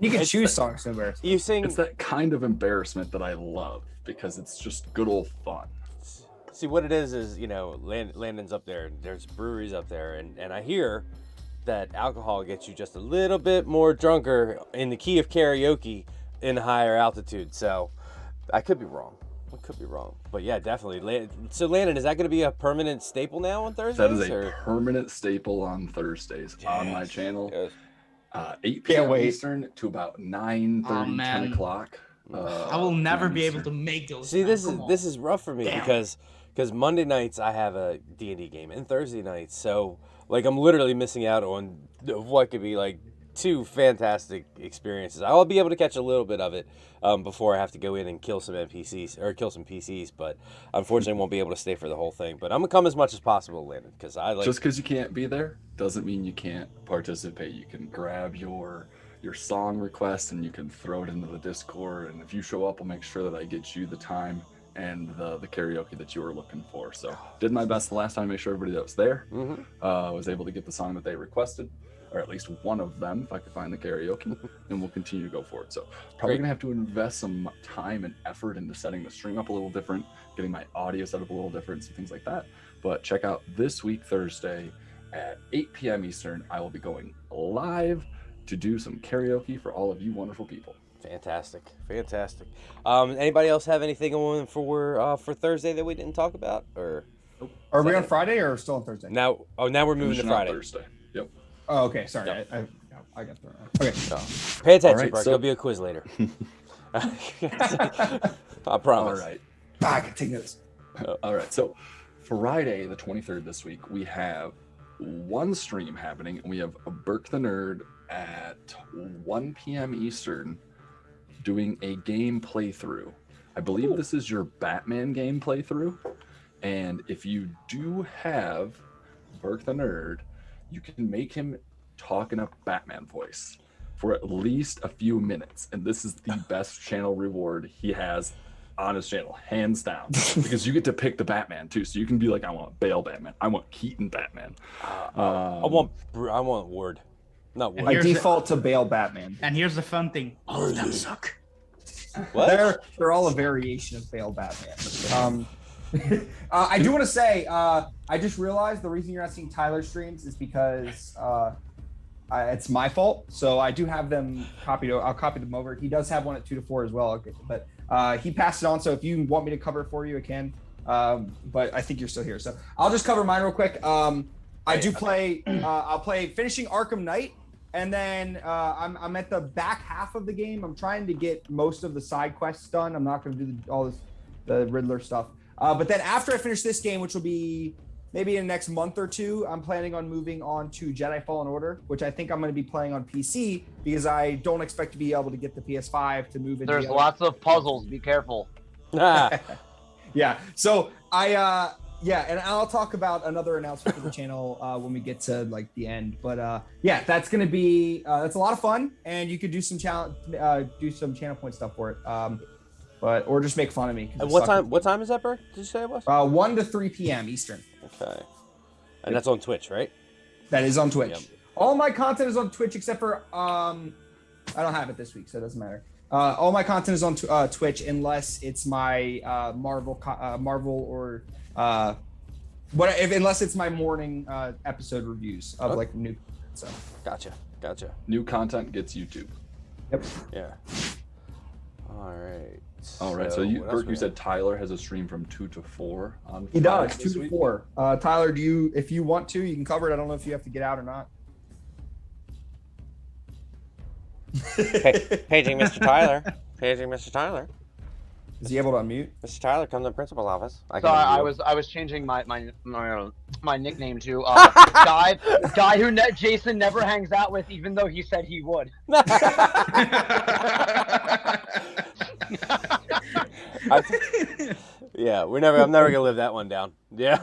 You can choose songs to embarrass.
you sing.
It's that kind of embarrassment that I love because it's just good old fun.
See, what it is, you know, Landon's up there, and there's breweries up there, and I hear that alcohol gets you just a little bit more drunker in the key of karaoke in higher altitude. So I could be wrong. But yeah, definitely. So Landon, is that going to be a permanent staple now on Thursdays?
That is a permanent staple on Thursdays on my channel. 8 p.m. Eastern to about 9:30, 10 o'clock.
I will never be able to make those.
See, this is rough for me because Monday nights I have a D&D game and Thursday nights, so like I'm literally missing out on what could be like 2 fantastic experiences. I'll be able to catch a little bit of it before I have to go in and kill some NPCs or kill some PCs, but unfortunately won't be able to stay for the whole thing. But I'm gonna come as much as possible, Landon, because I like.
Just because you can't be there doesn't mean you can't participate. You can grab your song request and you can throw it into the Discord, and if you show up, I'll make sure that I get you the time and the karaoke that you were looking for. So did my best the last time to make sure everybody that was there was able to get the song that they requested, or at least one of them if I could find the karaoke, and we'll continue to go for it. So probably gonna have to invest some time and effort into setting the stream up a little different, getting my audio set up a little different, some things like that. But check out this week Thursday at 8 p.m. Eastern. I will be going live to do some karaoke for all of you wonderful people.
Fantastic. Anybody else have anything on for Thursday that we didn't talk about, or
Are we on Friday or still on Thursday?
now we're moving to Friday.
Thursday. Yep.
Oh, okay. Sorry, I got thrown off. Okay.
Pay attention,
All right,
Park.
so-
There'll be a quiz later. I promise.
All right.
I can take notes.
All right. So Friday, the 23rd this week, we have one stream happening, and we have Burke the Nerd at 1 p.m. Eastern doing a game playthrough. I believe this is your Batman game playthrough. And if you do have Burke the Nerd, you can make him talk in a Batman voice. for at least a few minutes, and this is the best channel reward he has on his channel, hands down, because you get to pick the Batman too. So you can be like, I want Bale Batman, I want Keaton Batman.
I want Ward, not Ward.
I default to Bale Batman.
And here's the fun thing: all of them suck.
What?
They're all a variation of Bale Batman. I do want to say, I just realized the reason you're not seeing Tyler's streams is because it's my fault. So I do have them copied. I'll copy them over. He does have one at 2 to 4 as well. But he passed it on. So if you want me to cover it for you, I can. But I think you're still here. So I'll just cover mine real quick. I do play. I'll play finishing Arkham Knight. And then I'm at the back half of the game. I'm trying to get most of the side quests done. I'm not going to do the Riddler stuff. But then after I finish this game, which will be maybe in the next month or two, I'm planning on moving on to Jedi Fallen Order, which I think I'm going to be playing on PC because I don't expect to be able to get the PS5 to move into.
There's lots of puzzles. Be careful.
Yeah. So and I'll talk about another announcement for the channel when we get to like the end. But that's going to be that's a lot of fun, and you could do some channel point stuff for it. Or just make fun of me.
And what time is that, Bert? Did you say it was?
1 to 3 p.m. Eastern.
Okay. And that's on Twitch, right?
That is on Twitch.
Yep.
All my content is on Twitch except for I don't have it this week, so it doesn't matter. All my content is on Twitch unless it's my Marvel or unless it's my morning episode reviews of like new. So
Gotcha.
New content gets YouTube.
Yep.
Yeah. All right.
So you said Tyler has a stream from 2 to 4 on.
He does 2
this
to
week?
4. Tyler, if you want to, you can cover it. I don't know if you have to get out or not.
Paging Mr. Tyler. Paging Mr. Tyler.
Is he able to unmute?
Mr. Tyler, come to the principal's office.
I was changing my nickname to guy who Jason never hangs out with, even though he said he would.
I'm never gonna live that one down. Yeah.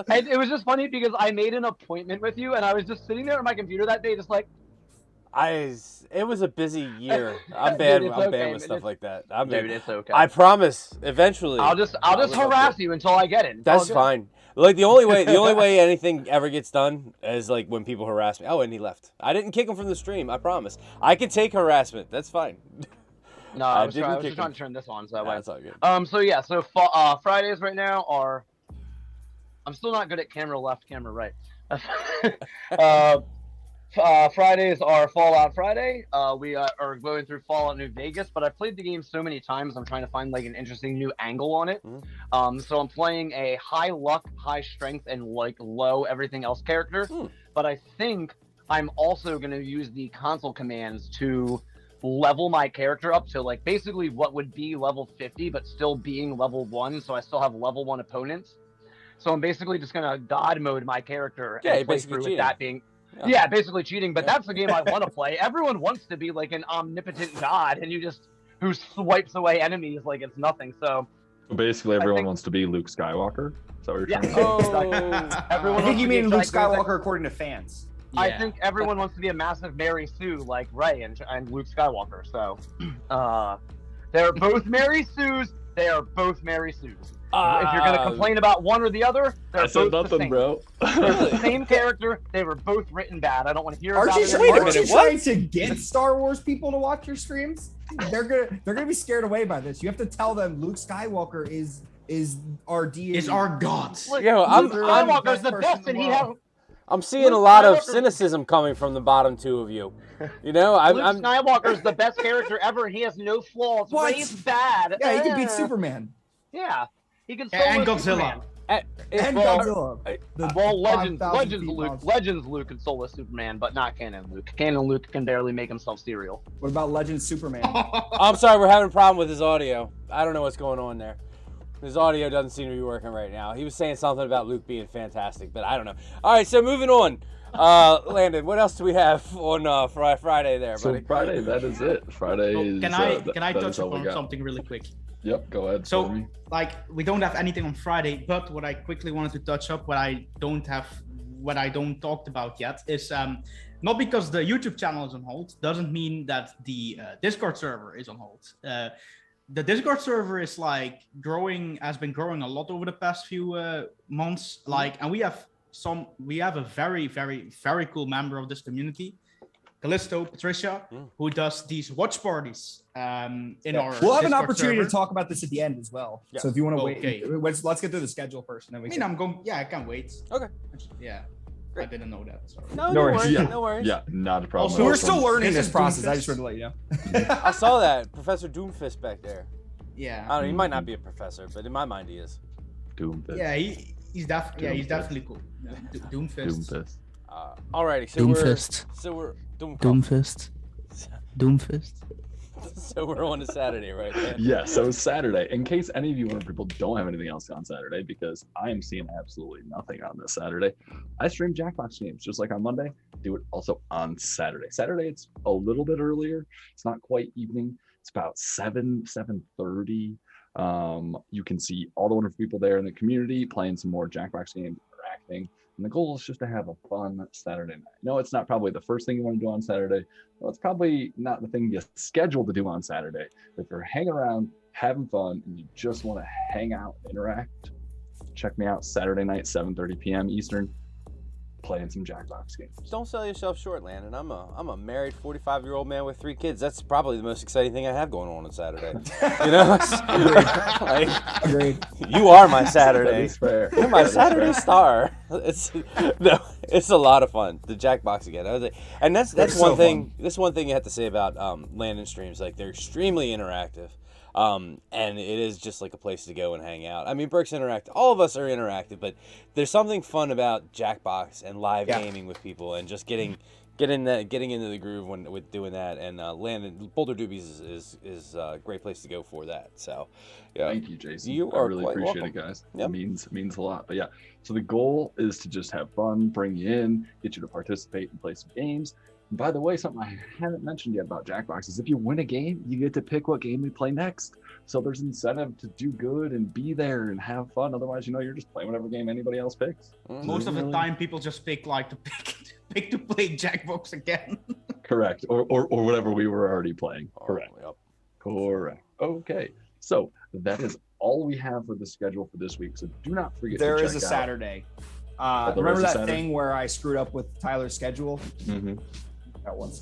And it was just funny because I made an appointment with you, and I was just sitting there on my computer that day, just like.
It was a busy year. I'm bad.
Dude,
I'm bad with stuff like that.
It's okay.
I promise. Eventually,
I'll just harass you until I get it.
That's fine. Like the only way anything ever gets done is like when people harass me. Oh, and he left. I didn't kick him from the stream. I promise. I can take harassment. That's fine.
No, I was just trying to turn this on, so that way.
That's all good.
So Fridays right now are. I'm still not good at camera left, camera right. Fridays are Fallout Friday. We are going through Fallout New Vegas, but I've played the game so many times, I'm trying to find like an interesting new angle on it. So I'm playing a high luck, high strength, and like low everything else character. But I think I'm also going to use the console commands to level my character up to like basically what would be level 50, but still being level 1. So I still have level 1 opponents. So I'm basically just going to God mode my character and play through with that being. Yeah, basically cheating, but that's the game I want to play. Everyone wants to be like an omnipotent god, and who swipes away enemies like it's nothing. So
basically, everyone wants to be Luke Skywalker. Is that what you're trying to say?
I think you mean Luke Skywalker according to fans.
Yeah. I think everyone wants to be a massive Mary Sue like Rey and Luke Skywalker. So they're both Mary Sues. They are both Mary Sues. If you're going to complain about one or the other, they're both the same. Bro. They're the same character. They were both written bad. I don't want to hear about it.
Aren't you trying to get Star Wars people to watch your streams? They're gonna be scared away by this. You have to tell them Luke Skywalker is our deity.
Is our god.
Luke Skywalker's the best, and he has.
I'm seeing a lot of cynicism coming from the bottom two of you. You know,
Luke Skywalker's the best character ever. He has no flaws. Rey's bad.
Yeah, he can beat Superman.
Yeah. He can
and Godzilla.
Godzilla.
Legends Luke can solo Superman, but not Canon Luke. Canon Luke can barely make himself cereal.
What about Legends Superman?
I'm sorry, we're having a problem with his audio. I don't know what's going on there. His audio doesn't seem to be working right now. He was saying something about Luke being fantastic, but I don't know. All right, so moving on. Landon, what else do we have on Friday there, buddy?
So Friday, that is it. Friday is.
Can I touch upon something really quick?
Yep, go ahead.
So, like, we don't have anything on Friday, but what I quickly wanted to touch up, what I don't have what I don't talked about yet is not because the YouTube channel is on hold doesn't mean that the Discord server is on hold. The Discord server is like has been growing a lot over the past few months. Like, and we have a very, very, very cool member of this community, Callisto, Patricia, who does these watch parties in our
We'll have an
Discord
opportunity
server.
to talk about this at the end as well.
Yeah.
So if you want to
Okay.
wait, let's get through the schedule first, and then we
I can't wait.
Okay.
Yeah.
Great.
I didn't know that. Sorry.
No
worries.
worries.
Yeah.
No worries.
Yeah, not a problem.
So
Also,
we're still learning
This
this
is
process. I
Doomfist.
just wanted to let you know.
I saw that Professor Doomfist back there.
Yeah.
I don't know. He might not be a professor, but in my mind, he is.
Doomfist.
Yeah, he's definitely cool. Doomfist.
Doomfist.
Alrighty. So
Doomfist. Doomfist.
So we're on to Saturday, right? Man?
Yeah, so it's Saturday. In case any of you wonder people don't have anything else on Saturday, because I am seeing absolutely nothing on this Saturday, I stream Jackbox games just like on Monday. Do it also on Saturday. Saturday, it's a little bit earlier. It's not quite evening. It's about 7:30. You can see all the wonderful people there in the community playing some more Jackbox games, interacting. And the goal is just to have a fun Saturday night. No, it's not probably the first thing you want to do on Saturday. Well, it's probably not the thing you scheduled to do on Saturday. But if you're hanging around, having fun, and you just want to hang out, interact, check me out Saturday night, 7:30 p.m. Eastern, playing some Jackbox games.
Don't sell yourself short, Landon. I'm a married 45-year-old man with 3 kids. That's probably the most exciting thing I have going on Saturday. You know,
Agreed.
You are my
That
Saturday.
is fair.
You're my
That is
Saturday
fair.
star. It's a lot of fun. The Jackbox again, and that's
It's
one
so
thing.
fun.
That's one thing you have to say about Landon streams. Like, they're extremely interactive, and it is just like a place to go and hang out. I mean, Burke's interactive. All of us are interactive, but there's something fun about Jackbox and live gaming with people, and just getting into the groove with doing that. And Landon Boulder Doobies is a great place to go for that. So, yeah.
Thank you, Jason.
You
I
are
really
quite
appreciate
welcome.
it, guys.
Yep.
It means a lot. But yeah, so the goal is to just have fun, bring you in, get you to participate and play some games. And by the way, something I haven't mentioned yet about Jackbox is if you win a game, you get to pick what game we play next. So there's incentive to do good and be there and have fun. Otherwise, you're just playing whatever game anybody else picks.
Most of the time, people just pick to play Jackbox again.
Correct. Or whatever we were already playing. Correct.
Yep.
Correct. Okay. So that is all we have for the schedule for this week. So do not forget
There
to
is
check
a
out.
Saturday.
there
Remember
is a
that
Saturday?
thing where I screwed up with Tyler's schedule?
Mhm.
That once.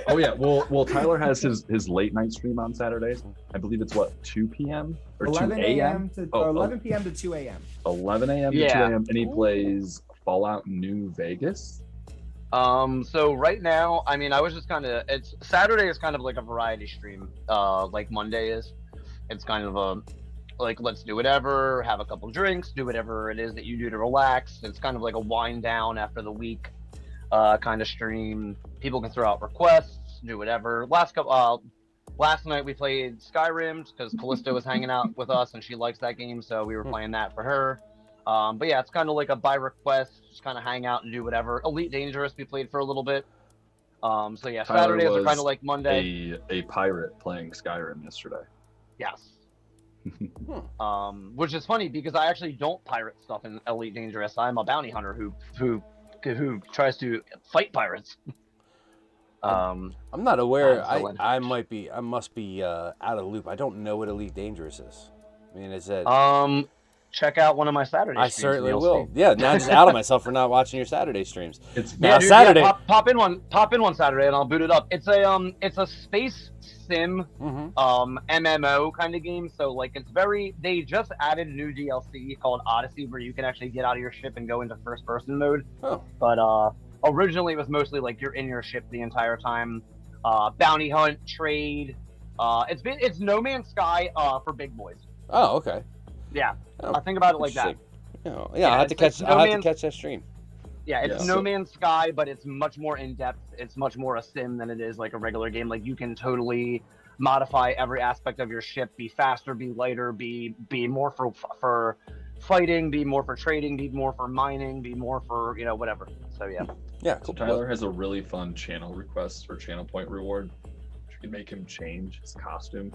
Oh yeah. Well, Tyler has his late night stream on Saturdays. I believe it's 2 p.m. or 2
11
a.m.
a.m. to
Oh,
11 p.m. to 2 a.m.
11 a.m. to 2
Yeah.
a.m. and he plays Fallout New Vegas.
So right now, I mean, I was just it's Saturday is kind of like a variety stream, like Monday is. It's kind of a, like, let's do whatever, have a couple drinks, do whatever it is that you do to relax. It's kind of like a wind down after the week, kind of stream. People can throw out requests, do whatever. Last night we played Skyrim because Callisto was hanging out with us and she likes that game, so we were playing that for her. But yeah, it's kind of like a by request, just kind of hang out and do whatever. Elite Dangerous we played for a little bit. So yeah,
Tyler
Saturdays are
was
kind of like Monday.
A pirate playing Skyrim yesterday.
Yes. Which is funny because I actually don't pirate stuff in Elite Dangerous. I'm a bounty hunter who tries to fight pirates.
I'm not aware.
so
I must be out of the loop. I don't know what Elite Dangerous is. I mean, is it?
Check out one of my Saturday
I
streams.
certainly
and you'll
will.
see.
Yeah, now I'm just out of myself for not watching your Saturday streams.
It's
Now,
Yeah, dude,
Saturday.
Yeah, pop in one Saturday and I'll boot it up. It's a space sim MMO kind of game. So like they just added a new DLC called Odyssey where you can actually get out of your ship and go into first person mode.
Oh.
But originally it was mostly like you're in your ship the entire time. Bounty hunt, trade. It's No Man's Sky for big boys.
Oh, okay.
Yeah.
Oh,
I think about it like that.
Yeah,
Yeah,
I'll have to
it's
catch.
like No
I'll have to
Man's-
catch that stream.
Yeah, it's
Yeah.
No Man's Sky, but it's much more in depth. It's much more a sim than it is like a regular game. Like you can totally modify every aspect of your ship, be faster, be lighter, be more for fighting, be more for trading, be more for mining, be more for whatever. So yeah.
Yeah,
So
cool.
Tyler has a really fun channel request or channel point reward. You can make him change his costume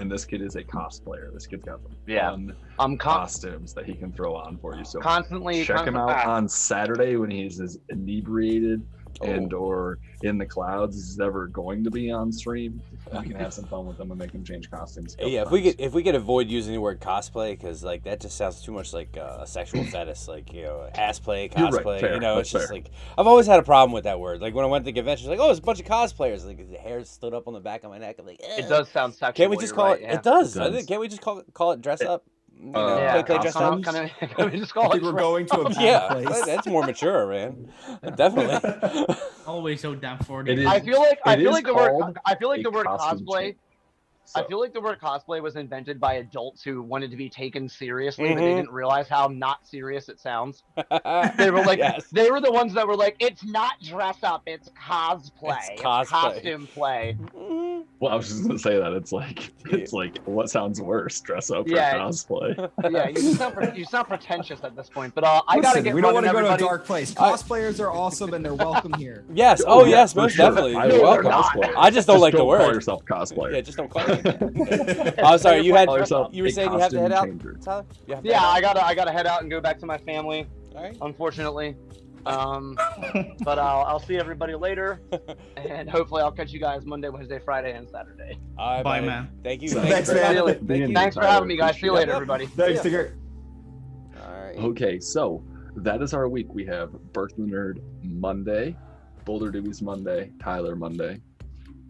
and this kid is a cosplayer. This kid's got some
Yeah.
fun costumes that he can throw on for you. So
constantly
check him out on Saturday when he's as inebriated and or in the clouds as he's ever going to be on stream. We can have some fun with him and make him change costumes.
Yeah, if we could avoid using the word cosplay, because like that just sounds too much like a sexual fetish, like, you know, ass play, cosplay.
Right, fair,
you know,
that's
it's just
fair.
like I've always had a problem with that word. Like when I went to the convention, it's like, oh, it's a bunch of cosplayers. Like the hair stood up on the back of my neck. I'm like,
it does sound sexual.
Can't we just call it?
Yeah.
It does.
It does.
Can't we just call it dress up? You know,
Yeah,
play dress up.
can we just call
I
it
think we're going to a bad
Yeah,
place.
that's more mature, man. Definitely.
Always so damn 40.
It is-
I feel like the word
called costume
cosplay.
change.
I
So-
feel like the word cosplay was invented by adults who wanted to be taken seriously, but they didn't realize how not serious it sounds. They were like,
Yes.
they were the ones that were like, it's not dress up, it's cosplay,
It's cosplay.
costume play.
Well, I was just gonna say that it's like what sounds worse, dress up
Yeah.
or cosplay?
Yeah, you sound pretentious at this point. But I gotta
Listen,
get.
we don't want
running,
to go to a
everybody.
dark place. Cosplayers are awesome and they're welcome here.
Yes.
Oh,
Oh,
yeah,
yes,
for
most
sure.
definitely.
I
You're
love
welcome.
cosplay.
I just don't like the
Call
word.
yourself cosplayer.
Yeah, just don't call it that. Oh, sorry. You
Call yourself
were
a
saying you have to head out,
costume changer.
Tyler? You have to
Yeah,
head out?
I gotta head out and go back to my family.
All right.
Unfortunately. But I'll see everybody later, and hopefully I'll catch you guys Monday, Wednesday, Friday, and Saturday.
All right,
Bye,
buddy.
man.
Thank you.
So
Thanks
thanks,
for
man.
having me. Thank you.
Thanks for having me, guys. See you
Yep.
later, everybody.
Thanks,
Yeah.
Tigger.
All right.
Okay, so that is our week. We have Birth of the Nerd Monday, Boulder Doobies Monday, Tyler Monday.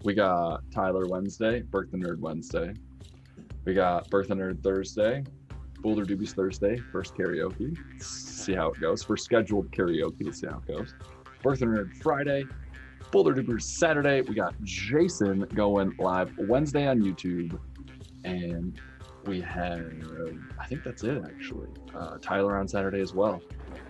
We got Tyler Wednesday, Birth of the Nerd Wednesday. We got Birth of the Nerd Thursday, Boulder Doobies Thursday, first karaoke. See how it goes. First scheduled karaoke, see how it goes. Birth of the Nerd Friday, Boulder Doobers Saturday. We got Jason going live Wednesday on YouTube. And we have, I think that's it actually. Tyler on Saturday as well.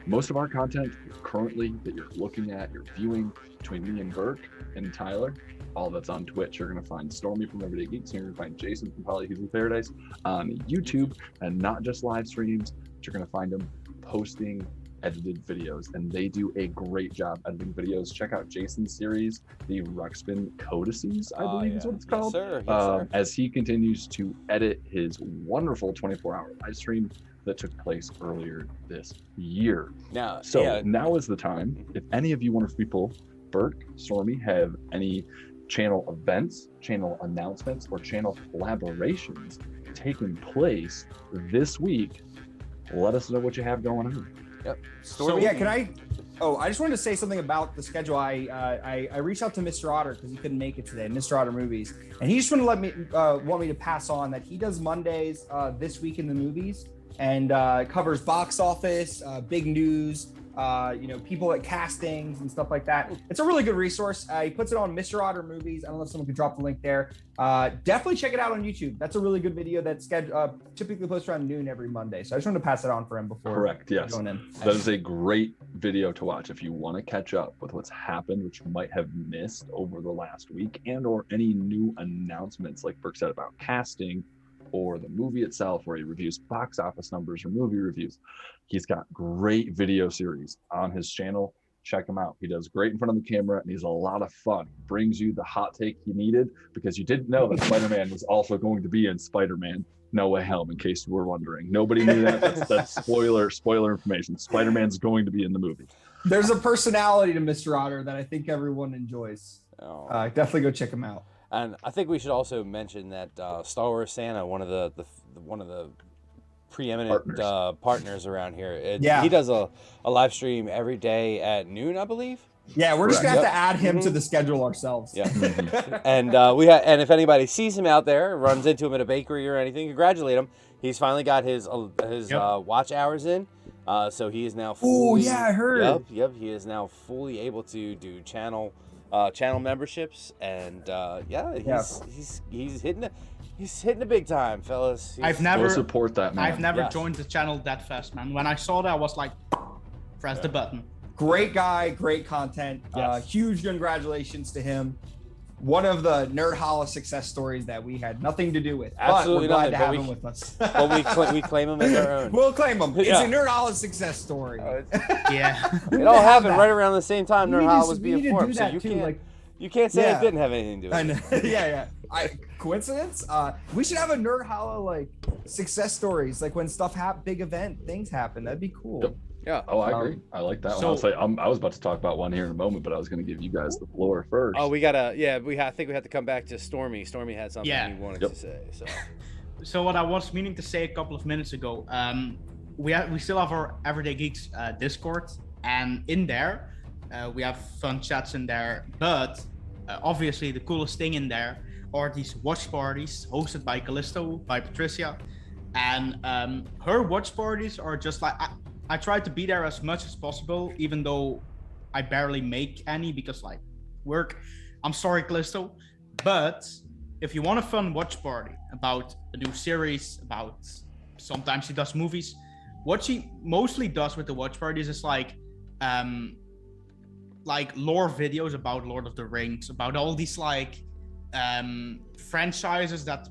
Most of our content currently that you're looking at, you're viewing between me and Burke and Tyler, all that's on Twitch. You're going to find Stormy from Everyday Geeks, and you're going to find Jason from Polyhe's in Paradise on YouTube, and not just live streams, but you're going to find them posting edited videos, and they do a great job editing videos. Check out Jason's series, the Ruxpin Codices, I believe is what it's called.
Yes, sir. Yes, sir.
As he continues to edit his wonderful 24-hour live stream that took place earlier this year.
Now,
So
yeah,
now is the time. If any of you wonderful people, Burke, Stormy, have any channel events, channel announcements, or channel collaborations taking place this week, let us know what you have going on.
yep.
So yeah, can I? Oh, I just wanted to say something about the schedule. I reached out to Mr. Otter because he couldn't make it today, Mr. Otter Movies, and he just want me to pass on that he does Mondays this week in the movies and covers box office, big news, people at castings and stuff like that. It's a really good resource. He puts it on Mr. Otter Movies. I don't know if someone could drop the link there. Definitely check it out on YouTube. That's a really good video that's typically posted around noon every Monday. So I just wanted to pass it on for him before.
Correct, yes.
Going in.
That is a great video to watch if you want to catch up with what's happened, which you might have missed over the last week, and or any new announcements, like Burke said, about casting or the movie itself, where he reviews box office numbers or movie reviews. He's got great video series on his channel. Check him out. He does great in front of the camera, and he's a lot of fun. He brings you the hot take you needed, because you didn't know that Spider-Man was also going to be in Spider-Man No Way Home, in case you were wondering. Nobody knew that. That's spoiler information. Spider-Man's going to be in the movie.
There's a personality to Mr. Otter that I think everyone enjoys.
Oh.
Definitely go check him out.
And I think we should also mention that Star Wars Santa, one of the preeminent partners around here.
Yeah.
He does a live stream every day at noon, I believe.
Yeah, we're just gonna
Correct.
have to add him to the schedule ourselves.
Yeah. And and if anybody sees him out there, runs into him at a bakery or anything, congratulate him. He's finally got his watch hours in. So he is now fully.
Oh yeah, I heard.
Yep. He is now fully able to do channel memberships, and he's hitting the big time, fellas.
I've
Go
never
support that, man.
I've never
Yes.
joined the channel that fast, man. When I saw that, I was like, press the button.
Great guy, great content.
Yes.
Huge congratulations to him. One of the Nerdhalla success stories that we had nothing to do with.
Absolutely
but we're glad
nothing,
to
but
have
we-
him with us.
Well, we claim him as our own.
We'll claim him. It's
Yeah.
a Nerdhalla success story.
Yeah.
It all happened right around the same time
We need
Nerdhalla
to-
was
we
being
need to do
formed, so
that
you
too,
can't
like-
you can't say
Yeah.
it didn't have anything to do with
I
it.
know. Yeah. Coincidence? We should have a Nerdhalla like success stories, like when stuff big event things happen. That'd be cool.
Yep.
Yeah.
Oh, I agree. I like that one. I was about to talk about one here in a moment, but I was going to give you guys the floor first.
Oh, we gotta. Yeah, I think we have to come back to Stormy. Stormy had something he wanted to say.
So what I was meaning to say a couple of minutes ago, we still have our Everyday Geeks Discord, and in there we have fun chats in there. But obviously, the coolest thing in there are these watch parties hosted by Callisto, by Patricia, and her watch parties are just like. I try to be there as much as possible, even though I barely make any because like work. I'm sorry, Callisto, but if you want a fun watch party about a new series, about sometimes she does movies, what she mostly does with the watch parties is like lore videos about Lord of the Rings, about all these like franchises that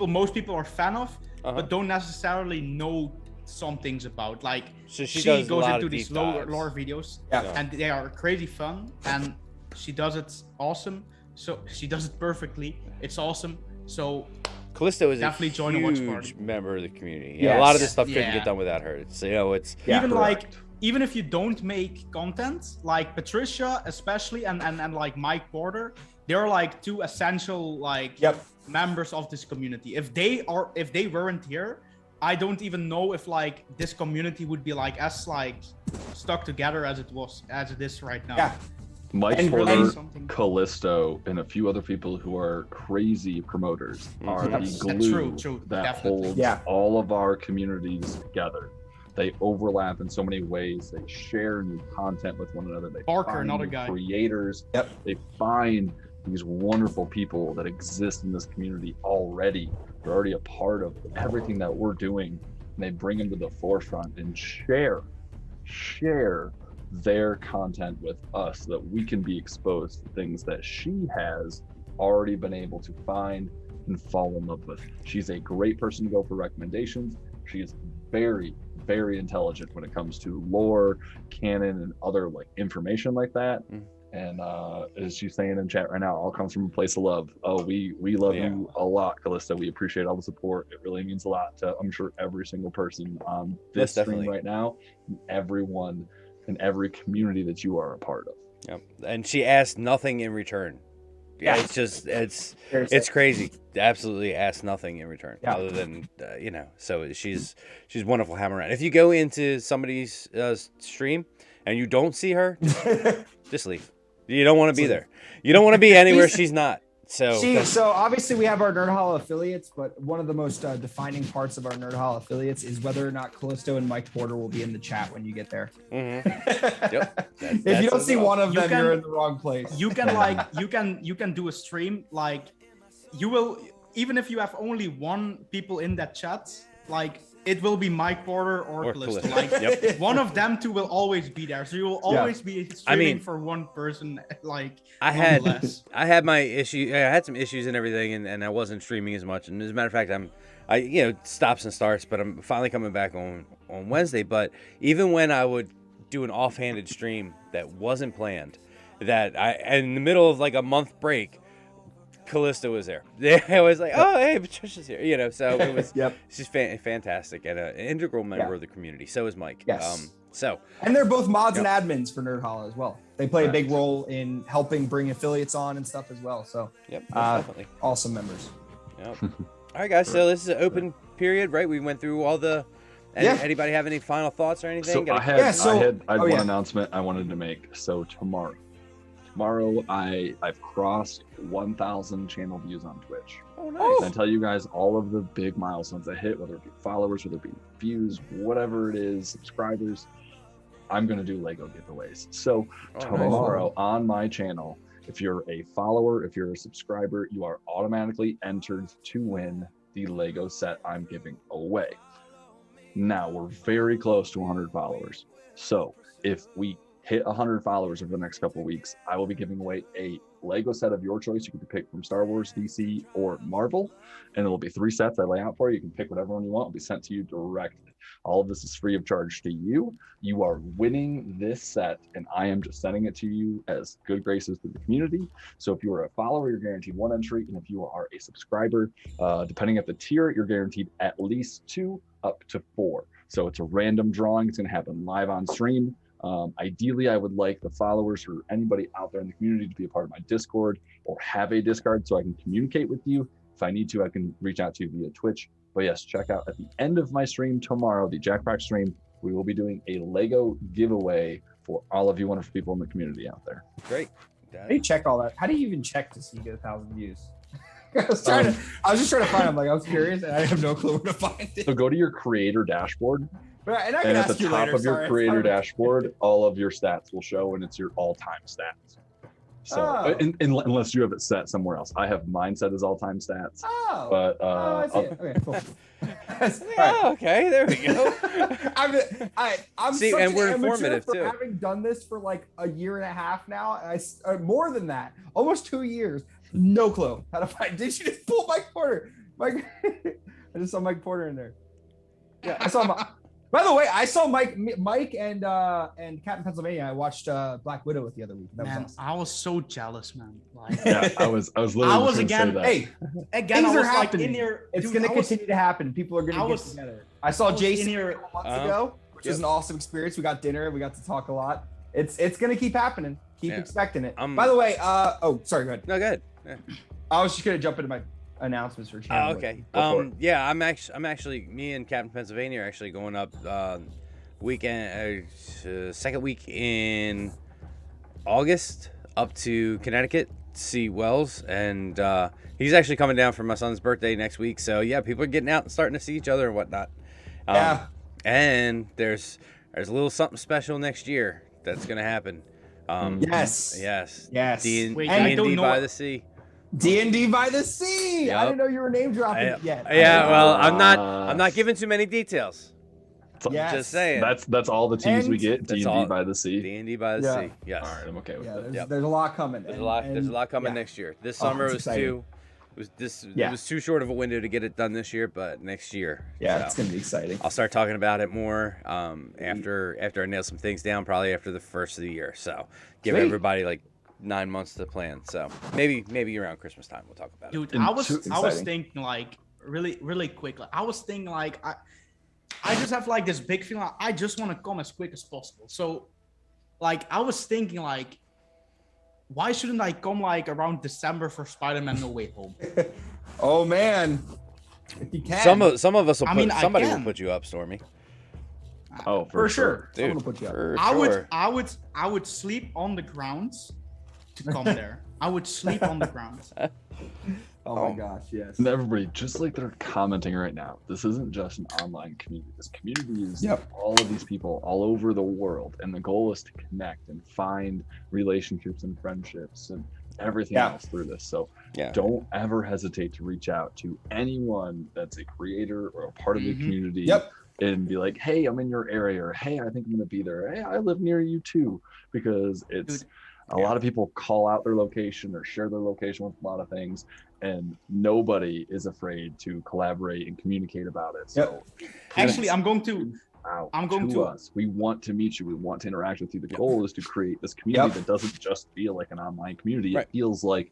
most people are fan of, but don't necessarily know some things about. Like
so she
goes into these lore videos, and they are crazy fun, and she does it awesome. So she does it perfectly. It's awesome. So
Callisto is
definitely
a
join a watch
huge
party.
member of the community. Yeah, a lot of this stuff couldn't get done without her. It's it's
even if you don't make content, like Patricia especially and like Mike Porter, they're like two essential members of this community. If they weren't here, I don't even know if like this community would be like as like stuck together as it is right now.
Yeah.
Mike Porter, Callisto, and a few other people who are crazy promoters are the glue that holds all of our communities together. They overlap in so many ways. They share new content with one another. They find creators. They find these wonderful people that exist in this community already. They're already a part of everything that we're doing, and they bring them to the forefront and share their content with us so that we can be exposed to things that she has already been able to find and fall in love with. She's a great person to go for recommendations. She is very, very intelligent when it comes to lore, canon, and other like information like that. And as she's saying in chat right now, all comes from a place of love. Oh, we love you a lot, Callisto. We appreciate all the support. It really means a lot to, I'm sure, every single person on this stream right now, and everyone in every community that you are a part of.
Yep. And she asked nothing in return. Yeah, it's just it's crazy. Absolutely asked nothing in return other than So she's wonderful hammer around. If you go into somebody's stream and you don't see her, just leave. You don't want to be there. You don't want to be anywhere she's not. So
obviously we have our Nerdhalla affiliates, but one of the most defining parts of our Nerdhalla affiliates is whether or not Callisto and Mike Porter will be in the chat when you get there. If you don't see one of them, you're in the wrong place.
You can do a stream like you will, even if you have only one people in that chat, like it will be Mike Porter or Callisto. Like one of them two will always be there, so you will always be streaming for one person. Like
I had my issue. I had some issues and everything, and I wasn't streaming as much. And as a matter of fact, I stops and starts, but I'm finally coming back on Wednesday. But even when I would do an offhanded stream that wasn't planned, in the middle of like a month break, Callisto was there. I was like, oh, hey, Patricia's here. So it was. She's fantastic and an integral member of the community. So is Mike.
Yes. And they're both mods and admins for Nerdhalla as well. They play a big role in helping bring affiliates on and stuff as well. So
definitely
awesome members.
Yep. All right, guys. So this is an open period, right? We went through all the. Anybody have any final thoughts or anything?
So I had one announcement I wanted to make. So tomorrow I've crossed 1,000 channel views on Twitch.
Oh, nice.
And I tell you guys all of the big milestones I hit, whether it be followers, whether it be views, whatever it is, subscribers. I'm going to do Lego giveaways. So tomorrow on my channel, if you're a follower, if you're a subscriber, you are automatically entered to win the Lego set I'm giving away. Now, we're very close to 100 followers. So if we hit 100 followers over the next couple of weeks, I will be giving away a Lego set of your choice. You can pick from Star Wars, DC, or Marvel, and it'll be 3 sets I lay out for you. You can pick whatever one you want. It'll be sent to you directly. All of this is free of charge to you. You are winning this set, and I am just sending it to you as good graces to the community. So if you are a follower, you're guaranteed 1 entry, and if you are a subscriber, depending at the tier, you're guaranteed at least 2 up to 4. So it's a random drawing. It's going to happen live on stream. Ideally, I would like the followers or anybody out there in the community to be a part of my Discord or have a Discord so I can communicate with you. If I need to, I can reach out to you via Twitch. But yes, check out at the end of my stream tomorrow, the Jackpack stream, we will be doing a Lego giveaway for all of you wonderful people in the community out there.
Great.
How do you check all that? How do you even check to see you get 1,000 views? I was just trying to find them. Like, I was curious and I have no clue where to find it.
So go to your creator dashboard.
And
at the top of your creator dashboard, all of your stats will show, and it's your all-time stats. So unless you have it set somewhere else, I have mine set as all-time stats.
I see it. Okay, cool.
Okay, there we go.
I'm
See,
such
and we're
an amateur
informative
for
too.
having done this for like a year and a half now. More than that, almost 2 years. No clue how to find. Did you just pull Mike Porter? I just saw Mike Porter in there. Yeah, I saw him. By the way, I saw Mike and Captain Pennsylvania. I watched Black Widow with the other week. That was awesome.
I was so jealous, man. Like,
yeah, I was literally
again.
Say that.
Again,
things
I was
are happening.
Like in there.
It's going to continue to happen. People are going to get together. I saw Jason a couple months ago, which was an awesome experience. We got dinner. We got to talk a lot. It's going to keep happening. Keep expecting it. By the way, sorry, go ahead.
No, go ahead. Yeah.
I was just going to jump into my announcements for channel.
Okay. Yeah, I'm actually me and Captain Pennsylvania are actually going up weekend second week in August up to Connecticut to see Wells, and he's actually coming down for my son's birthday next week. So yeah, people are getting out and starting to see each other and whatnot.
Yeah.
And there's a little something special next year that's gonna happen.
Yes.
D&D by the Sea.
D&D by the Sea.
Yep.
I didn't know you were name dropping it yet.
Yeah, well, I'm not giving too many details.
Yes.
Just saying.
That's all the teams we get. D&D by the Sea.
D&D by the Sea. Yes.
All right, I'm okay with that.
There's a lot coming.
There's a lot coming next year. This summer was exciting. It was too short of a window to get it done this year, but next year.
Yeah, it's gonna be exciting.
I'll start talking about it more after I nail some things down, probably after the first of the year. So give everybody like 9 months to plan. So maybe around Christmas time we'll talk about it.
Dude, I was thinking like really quick. Like, I was thinking like I just have like this big feeling. Like, I just want to come as quick as possible. So like I was thinking like, why shouldn't I come like around December for Spider-Man No Way Home?
Oh man, if you can.
Some of us will somebody will put you up, Stormy.
Oh,
for sure.
Dude,
will put you up.
I would sleep on the grounds to come there. I would sleep on the grounds.
Oh my gosh, yes.
And everybody, just like they're commenting right now, this isn't just an online community. This community is all of these people all over the world. And the goal is to connect and find relationships and friendships and everything else through this. So don't ever hesitate to reach out to anyone that's a creator or a part of the community. And be like, hey, I'm in your area, or hey, I think I'm going to be there. Hey, I live near you too, because it's a lot of people call out their location or share their location with a lot of things, and nobody is afraid to collaborate and communicate about it. So
actually, I'm going to
us. We want to meet you. We want to interact with you. The goal is to create this community that doesn't just feel like an online community. It feels like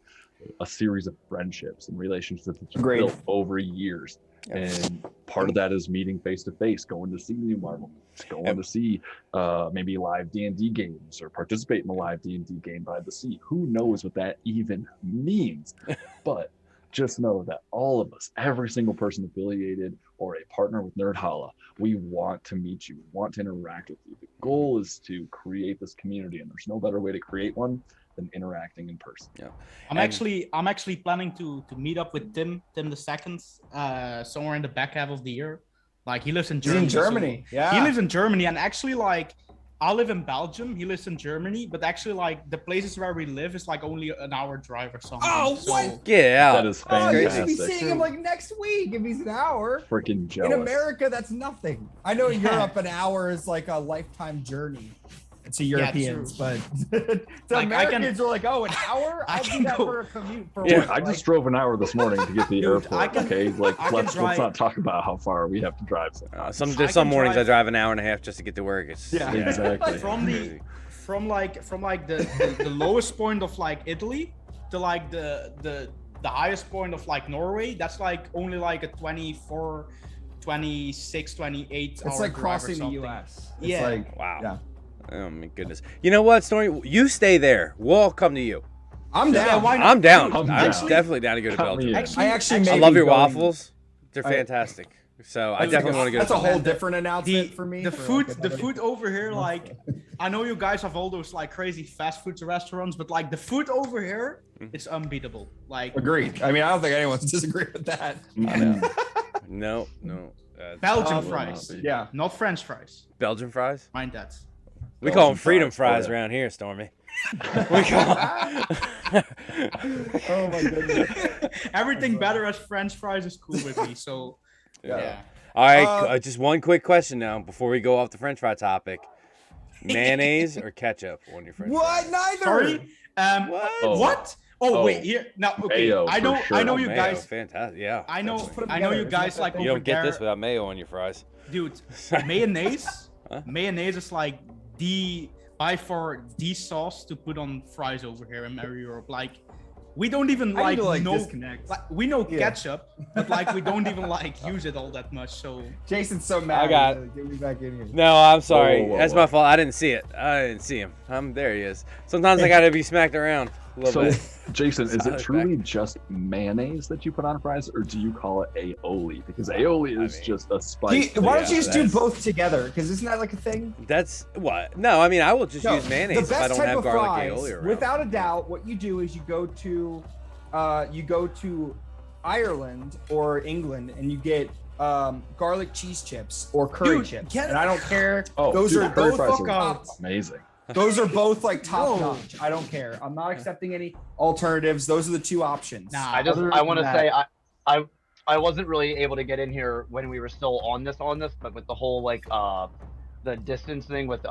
a series of friendships and relationships that you built over years. And part of that is meeting face to face, going to see new Marvel, going to see maybe live D&D games or participate in a live D&D game by the sea. Who knows what that even means? But just know that all of us, every single person affiliated or a partner with Nerdhalla, we want to meet you, we want to interact with you. The goal is to create this community, and there's no better way to create one than interacting in person.
I'm actually planning to meet up with Tim the second somewhere in the back half of the year. Like, he lives in Germany.
He's in Germany.
He lives in Germany, and actually, like, I live in Belgium. He lives in Germany, but actually, like, the places where we live is like only an hour drive or something.
Oh, what?
Yeah,
that is fantastic.
You should be seeing him like next week if he's an hour.
Freaking jealous.
In America, that's nothing. I know in Europe, an hour is like a lifetime journey. to Europeans, but to
Like,
Americans, we're like, oh, an hour?
I
I'll do
can
that
go-
for a commute for
Dude,
work.
I just drove an hour this morning to get to the
Dude,
airport.
I can-
Okay, like
I can
let's
drive-
not talk about how far we have to drive.
There's
I
some
can
mornings
drive-
I drive an hour and a half just to get to work. It's
Yeah.
Exactly.
from the lowest point of like Italy to like the highest point of like Norway, that's like only like a 24, 26, 28
It's
hour
like
drive or
crossing the
something.
U.S. It's
Yeah.
like,
Wow.
yeah.
Oh my goodness. You know what, Stormy? You stay there. We'll all come to you.
I'm down.
Yeah, why not?
I'm down.
I'm
I'm
down.
definitely down to go to
Count me
Belgium.
in.
I actually may
I love
be
your
going-
waffles. They're
I-
fantastic. So I
That's
definitely want to go.
That's a
to
whole different announcement
The,
for me.
the
for,
food,
like,
the
another-
food over here, like, I know you guys have all those like crazy fast food restaurants, but like the food over here, it's unbeatable. Like
Agreed. I mean, I don't think anyone's disagree with that.
I know. No.
Belgian
will
fries,
not be.
Yeah.
not French fries.
Belgian fries.
Mind that.
We call them
Belgian
freedom
fries,
fries
oh, yeah.
around here, Stormy. We call.
Oh my goodness.
Everything better as French fries is cool with me. So yeah.
All right, just one quick question now before we go off the French fry topic: mayonnaise or ketchup on your French
What?
fries?
Neither.
Sorry.
What?
Oh.
What? Oh,
Oh.
wait, here now. Okay,
Mayo,
I know.
for sure.
I know
Oh,
you
mayo,
guys.
fantastic. Yeah.
I know.
definitely.
I know you
together.
guys like
You
over
don't get
there,
this without mayo on your fries.
dude. Mayonnaise.
Huh?
Mayonnaise is like by far the sauce to put on fries over here in Europe. Like, we don't even
I need
like
to,
know.
disconnect.
Like, we know
Yeah.
ketchup, but like we don't even like use it all that much. So
Jason's so mad.
I got-
He's like, get me back in here.
No, I'm sorry.
Whoa, whoa,
That's
whoa.
my fault. I didn't see it. I didn't see him. There he is. Sometimes I gotta be smacked around a little
So,
bit.
Jason, is it
Solid
truly just mayonnaise that you put on fries, or do you call it aioli? Because aioli is
mean-
just a spice.
Why don't
Yeah,
you just do
that's-
both together? Because isn't that like a thing?
That's what? No, I mean I will just
No,
use mayonnaise
the
if I
best
don't
type
have
of
garlic
fries,
aioli around.
without a doubt, what you do is you go to Ireland or England and you get garlic cheese chips or curry
Dude,
chips.
get-
And I don't care.
Oh,
those
dude,
are
curry
both
fries
top-
are amazing.
Those are both like top
Whoa.
notch. I don't care. I'm not accepting any alternatives. Those are the two options.
Nah.
I
Other
want to
than
say
that-
I wasn't really able to get in here when we were still on this, but with the whole like the distance thing with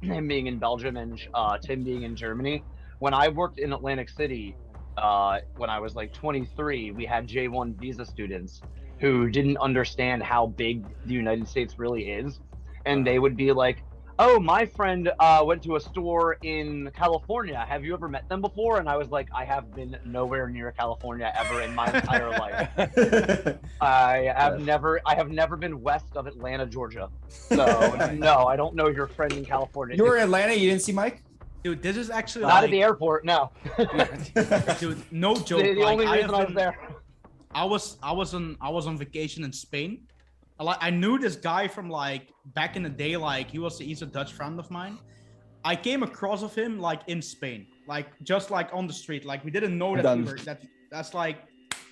him being in Belgium and Tim being in Germany. When I worked in Atlantic City, when I was like 23, we had J1 visa students who didn't understand how big the United States really is, and they would be like, "Oh, my friend went to a store in California. Have you ever met them before?" And I was like, "I have been nowhere near California ever in my entire life. I have never been west of Atlanta, Georgia. So no, I don't know your friend in California.
You were in Atlanta. You didn't see Mike?
dude, this is actually
Not
like,
at the airport, no.
dude, no joke.
The
like,
only
I
reason
have
I was
been-
there.
I was on vacation in Spain. I knew this guy from like back in the day. Like he's a Dutch friend of mine. I came across of him like in Spain, like just like on the street. Like we didn't know that
Done.
that's like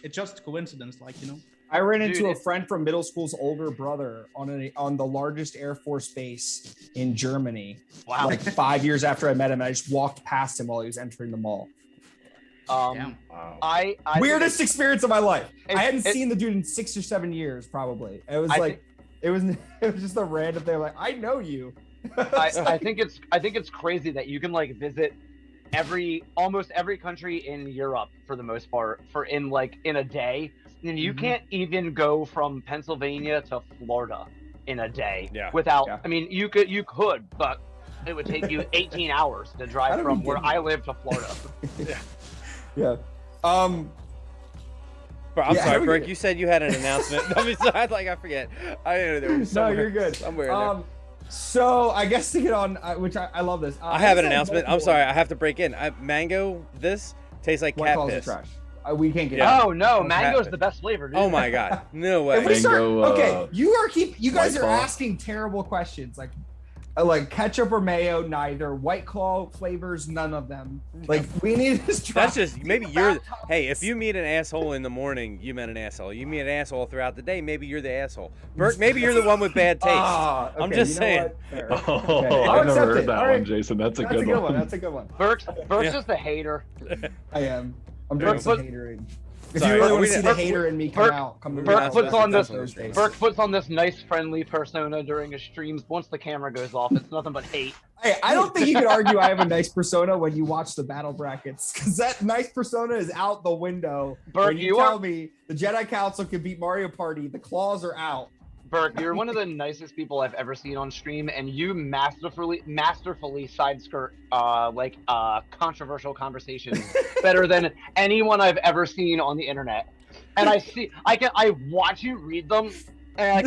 it's just coincidence, like you know.
I ran into
Dude,
a friend from middle school's older brother on the largest Air Force base in Germany.
Wow.
Like 5 years after I met him, and I just walked past him while he was entering the mall.
Damn.
Wow.
I
Weirdest experience of my life. I hadn't
It's-
seen the dude in 6 or 7 years, probably. It was
I
like it was just a random thing. Like, I know you.
I think it's crazy that you can like visit almost every country in Europe for the most part in a day, and you can't even go from Pennsylvania to Florida in a day without.
Yeah.
I mean, you could, but it would take you 18 hours to
I
drive
don't
from
even
where
get
I live to Florida.
Yeah.
Bro, I'm
Yeah,
sorry,
we-
Burke. You said you had an announcement. Besides, like I forget. I didn't know there was
No,
somewhere.
you're good.
Somewhere in there.
So I guess to get on, which I love this.
I have an
just
announcement. I'm
multiple-
sorry. I have to break in. Mango. This tastes like
White
cat
Claws are
piss.
trash. We can't get.
Yeah.
it.
Oh no,
Okay.
mango's the best flavor, dude.
Oh my god. No
If we
way.
start,
Mango,
okay, you guys
White
are
Claw.
asking terrible questions like ketchup or mayo, neither. White Claw flavors, none of them. Like we need to try.
That's just maybe you're. Hey, if you meet an asshole in the morning, you met an asshole. You meet an asshole throughout the day, maybe you're the asshole. Burke, maybe you're the one with bad taste.
Ah,
I'm
okay,
just
you know
saying.
what? Fair.
Oh,
Okay. I'll
I've never
accept
heard
it.
that
All right.
one, Jason. That's a
That's
good one.
That's a good one.
Burke's
Yeah.
just a hater.
I am. I'm doing
But-
some haterade. If
Sorry,
you really
are
want
we-
to see the hater in me come to
Burke puts on this.
Thursdays.
Burke puts on this nice, friendly persona during his streams. Once the camera goes off, it's nothing but hate.
Hey, I don't think you could argue I have a nice persona when you watch the battle brackets, because that nice persona is out the window.
Burke,
when you tell me the Jedi Council can beat Mario Party, the claws are out.
Burke, you're one of the nicest people I've ever seen on stream, and you masterfully side skirt controversial conversations better than anyone I've ever seen on the internet. And I watch you read them, and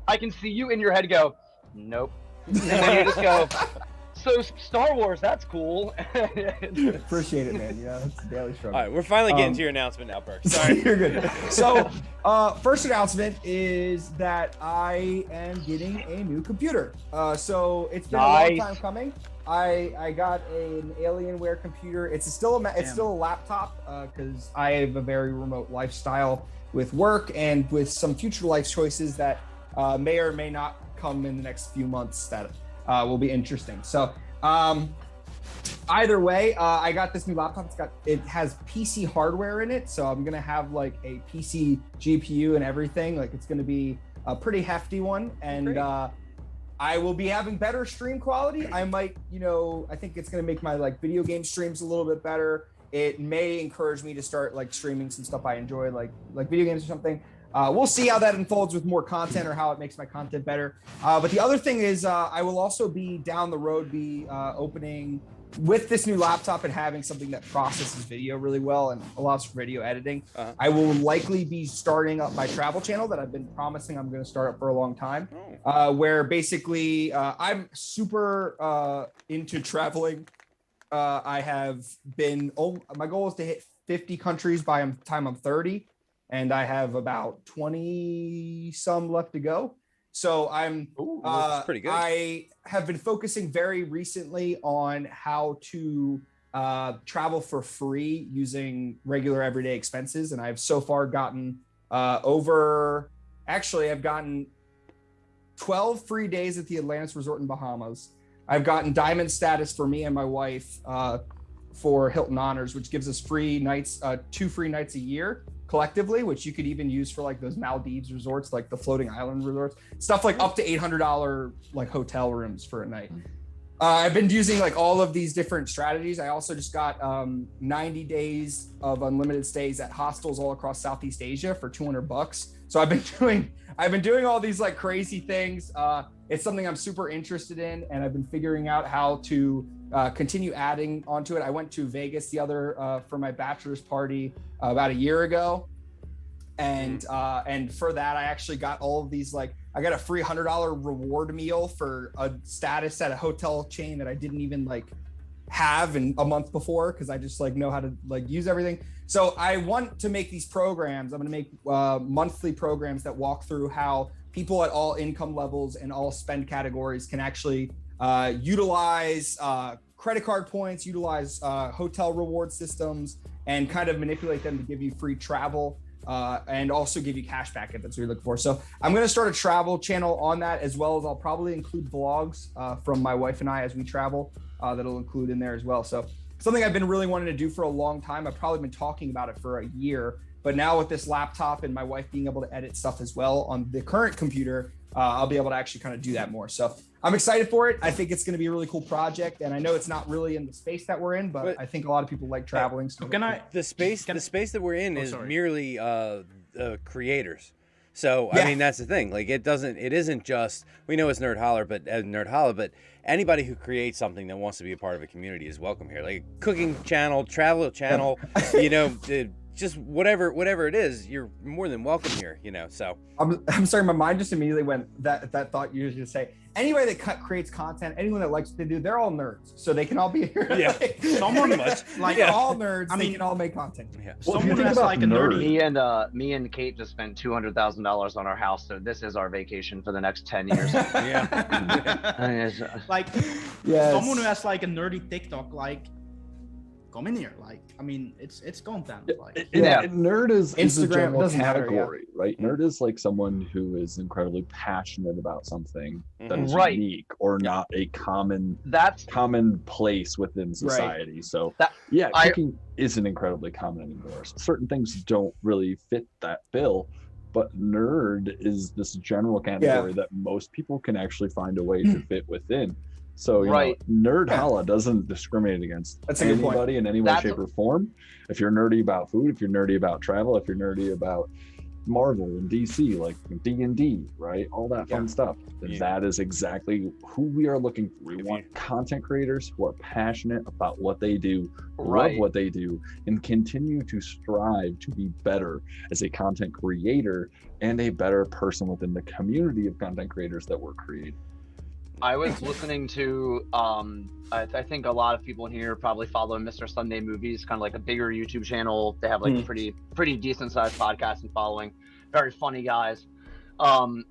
I can see you in your head go, nope, and then you just go, so Star Wars, that's cool.
Appreciate it, man. Yeah, it's a daily struggle.
All right, we're finally getting to your announcement now, Burke. Sorry.
You're good. So, first announcement is that I am getting a new computer. So it's been a long time coming. I got an Alienware computer. It's still a laptop because I have a very remote lifestyle with work and with some future life choices that may or may not come in the next few months that will be interesting. So either way, I got this new laptop. It has PC hardware in it, so I'm gonna have like a PC GPU and everything. Like it's gonna be a pretty hefty one, and I will be having better stream quality. I might, I think it's gonna make my like video game streams a little bit better. It may encourage me to start like streaming some stuff I enjoy, like video games or something. We'll see how that unfolds with more content or how it makes my content better. But the other thing is I will also be down the road opening with this new laptop and having something that processes video really well and allows for video editing. I will likely be starting up my travel channel that I've been promising I'm going to start up for a long time, where basically I'm super into traveling. I have been, my goal is to hit 50 countries by the time I'm 30. And I have about 20 some left to go. So that's pretty good. I have been focusing very recently on how to travel for free using regular everyday expenses. And I've so far gotten I've gotten 12 free days at the Atlantis Resort in Bahamas. I've gotten diamond status for me and my wife for Hilton Honors, which gives us free nights, 2 free nights a year collectively, which you could even use for like those Maldives resorts, like the floating island resorts, stuff like up to $800 like hotel rooms for a night. I've been using like all of these different strategies. I also just got 90 days of unlimited stays at hostels all across Southeast Asia for $200. So I've been doing all these like crazy things. It's something I'm super interested in, and I've been figuring out how to continue adding onto it. I went to Vegas for my bachelor's party about a year ago, and for that I actually got all of these, like I got a free $100 reward meal for a status at a hotel chain that I didn't even like have in a month before, because I just like know how to like use everything. So I want to make these programs. I'm going to make monthly programs that walk through how people at all income levels and all spend categories can actually utilize credit card points, utilize hotel reward systems, and kind of manipulate them to give you free travel and also give you cash back if that's what you're looking for. So I'm going to start a travel channel on that, as well as I'll probably include vlogs from my wife and I as we travel that'll include in there as well. So something I've been really wanting to do for a long time. I've probably been talking about it for a year, but now with this laptop and my wife being able to edit stuff as well on the current computer, I'll be able to actually kind of do that more. So I'm excited for it. I think it's going to be a really cool project, and I know it's not really in the space that we're in, but I think a lot of people like traveling. So
the space that we're in is merely creators. So I mean, that's the thing. Like it isn't just, we know it's Nerdhalla, but anybody who creates something that wants to be a part of a community is welcome here. Like cooking channel, travel channel, just whatever it is, you're more than welcome here, so.
I'm sorry, my mind just immediately went that thought you were going to say. Anybody that creates content, anyone that likes what they do, they're all nerds, so they can all be here.
Yeah,
someone like
all nerds. They can all make content.
Yeah,
well, someone that's like a nerdy.
Me and Kate just spent $200,000 on our house, so this is our vacation for the next 10 years.
Like, someone who has like a nerdy TikTok, like, come in here. Like, I mean, it's content. Like,
Nerd is a
Instagram
general
doesn't matter,
category, right? Nerd is like someone who is incredibly passionate about something that is
Right.
unique or not a common place within society. So cooking isn't incredibly common anymore. So certain things don't really fit that bill, but nerd is this general category that most people can actually find a way to fit within. So you know, Nerdhalla doesn't discriminate against anybody in any way, shape, or form. If you're nerdy about food, if you're nerdy about travel, if you're nerdy about Marvel and DC, like D&D, right? All that fun stuff. That is exactly who we are looking for. We want content creators who are passionate about what they do, love what they do, and continue to strive to be better as a content creator and a better person within the community of content creators that we're creating.
I was listening to, I think a lot of people in here probably follow Mr. Sunday Movies, kind of like a bigger YouTube channel. They have like a pretty decent sized podcast and following. Very funny guys.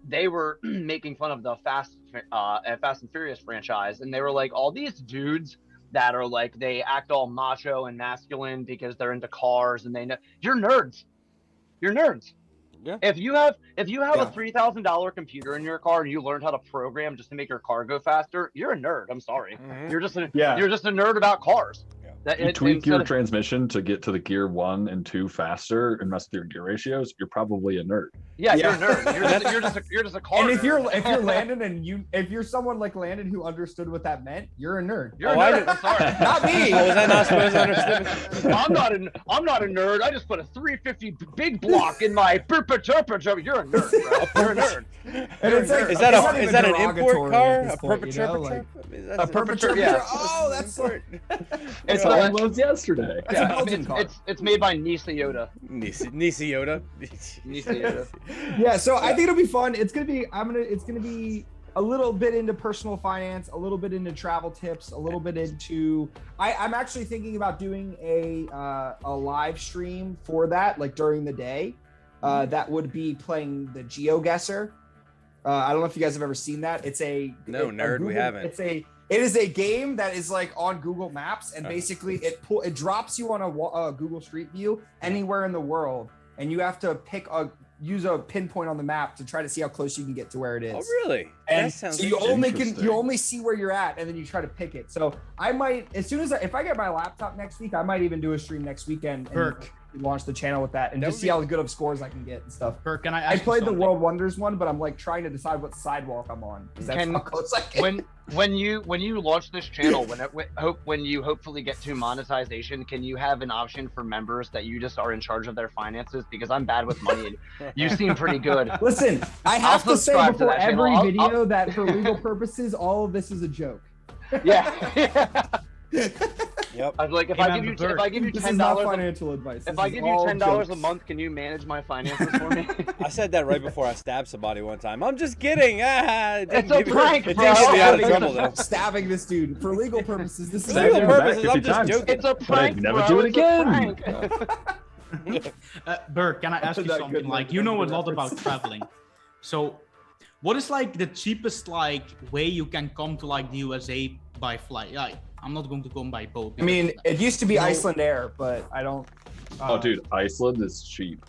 They were making fun of the Fast and Furious franchise, and they were like, all these dudes that are like, they act all macho and masculine because they're into cars, and they know you're nerds. You're nerds.
Yeah.
If you have a $3,000 computer in your car and you learned how to program just to make your car go faster, you're a nerd. I'm sorry. You're just a nerd about cars.
You tweak your transmission to get to the gear 1 and 2 faster and mess with your gear ratios, you're probably a nerd.
Yeah, you're a nerd. You're just a car.
And if
nerd.
you're Landon and if you're someone like Landon who understood what that meant, you're a nerd.
You're a nerd. I'm sorry.
Not me.
Was I not supposed to understand?
I'm not a nerd. I just put a 350 big block in my perpetuator. You're a nerd, bro. You're a nerd.
And it's like,
is that an import car? A perpetuator?
A perpetuator?
Yeah.
Oh, that's
It's
I was yesterday.
It's made by Nisa Yoda.
Nisa Yoda.
Yeah, so I think it'll be fun. It's gonna be a little bit into personal finance, a little bit into travel tips, a little bit into. I'm actually thinking about doing a live stream for that, like during the day. That would be playing the GeoGuessr. I don't know if you guys have ever seen that.
We haven't.
It is a game that is like on Google Maps, and basically it drops you on a Google Street View anywhere in the world, and you have to use a pinpoint on the map to try to see how close you can get to where it is.
Oh, really?
And
that sounds
so you only see where you're at, and then you try to pick it. So I might, if I get my laptop next week, I might even do a stream next weekend and launch the channel with that, and just see how good of scores I can get and stuff.
Bert, can I
played the World Wonders one, but I'm like trying to decide what sidewalk I'm on, because that's how close I get.
When you launch this channel, when you hopefully get to monetization, can you have an option for members that you just are in charge of their finances? Because I'm bad with money, and you seem pretty good.
Listen, I have to say before every video that for legal purposes, all of this is a joke.
Yeah.
Yep.
I was like, if I give you $10
financial advice.
If I give you $10 a month, can you manage my finances for me?
I said that right before I stabbed somebody one time. I'm just kidding.
It's a prank,
It
bro.
takes me out of trouble though.
Stabbing this dude for legal purposes. This is
legal purposes. I'm just joking.
It's a prank.
Never do it again.
Bert, can I ask you something? Like, you know a lot about traveling. So, what is like the cheapest like way you can come to like the USA by flight? Like, I'm not going to come by boat.
I mean, it used to be Iceland Air, but I don't.
Oh, dude, Iceland is cheap.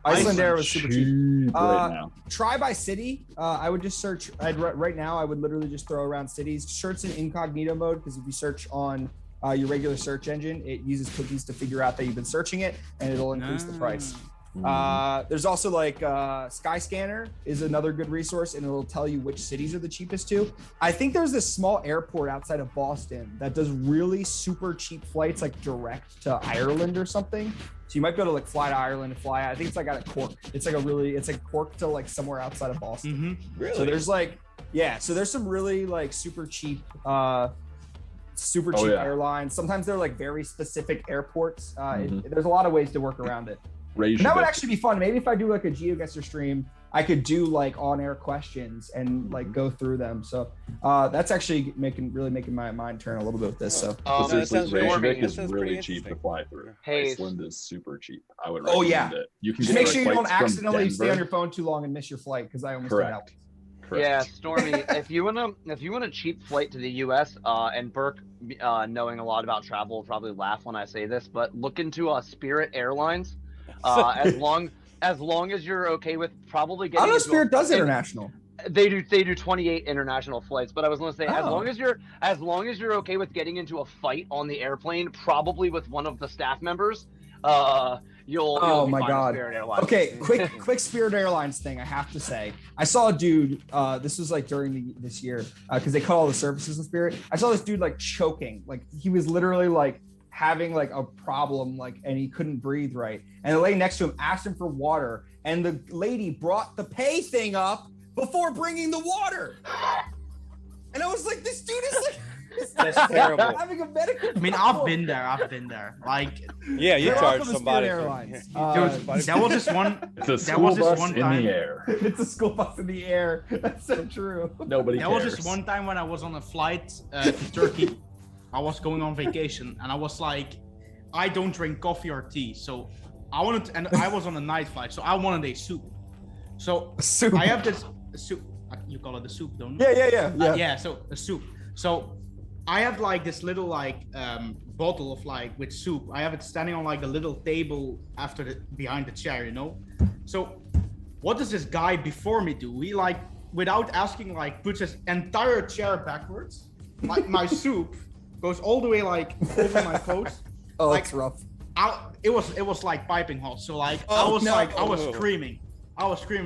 Iceland Air was super cheap.
Right now.
Try by city. I would just search. Right now, I would literally just throw around cities. Search in incognito mode, because if you search on your regular search engine, it uses cookies to figure out that you've been searching it, and it'll increase the price. There's also like Skyscanner is another good resource, and it'll tell you which cities are the cheapest too. I think there's this small airport outside of Boston that does really super cheap flights, like direct to Ireland or something. So you might be able to like fly to Ireland and fly. I think it's like out of Cork. It's like Cork to like somewhere outside of Boston.
Really?
So there's like, so there's some really like super cheap airlines. Sometimes they're like very specific airports. There's a lot of ways to work around it. And that would actually be fun. Maybe if I do like a GeoGuessr stream, I could do like on-air questions and like go through them. So that's actually making my mind turn a little bit with this. So
Reykjavik is really cheap to fly through. Iceland is super cheap. I would recommend it. You can
just make sure you don't accidentally stay on your phone too long and miss your flight, because I almost did that.
correct.
Yeah, Stormy. If you want a cheap flight to the U.S. And Burke, knowing a lot about travel, will probably laugh when I say this, but look into Spirit Airlines. As long as you're okay with probably getting.
I know
into
Spirit does international.
They do 28 international flights, but I was going to say as
Oh.
long as you're okay with getting into a fight on the airplane, probably with one of the staff members, you'll
Oh
be
my
fine with
God.
Spirit Airlines.
Okay, quick Spirit Airlines thing. I have to say, I saw a dude. This was like during this year because they cut all the services in Spirit. I saw this dude like choking, like he was literally like having like a problem, like, and he couldn't breathe right. And the lady next to him asked him for water, and the lady brought the pay thing up before bringing the water. And I was like, this dude is like.
That's terrible.
Having a medical.
I mean, I've been there. Like,
Yeah, you
You're
charge
welcome to
somebody.
Spirit
For,
Airlines.
dude, there was this one.
It's a
There
school
was this
bus
one
in
time.
the air.
It's a school bus in the air. That's so true.
Nobody
There
cares.
was this one time when I was on a flight to Turkey. I was going on vacation, and I was like, I don't drink coffee or tea, so I wanted, and I was on a night flight, so I wanted a soup. So
Soup.
I have this soup. You call it a soup, don't you?
Yeah.
Yeah. So a soup. So I have like this little like bottle of like with soup. I have it standing on like a little table behind the chair, you know. So what does this guy before me do? He like without asking like puts his entire chair backwards. My soup goes all the way like over my coat.
Oh,
Like,
that's rough.
It was like piping hot. So like
Oh,
I was
no.
like I was screaming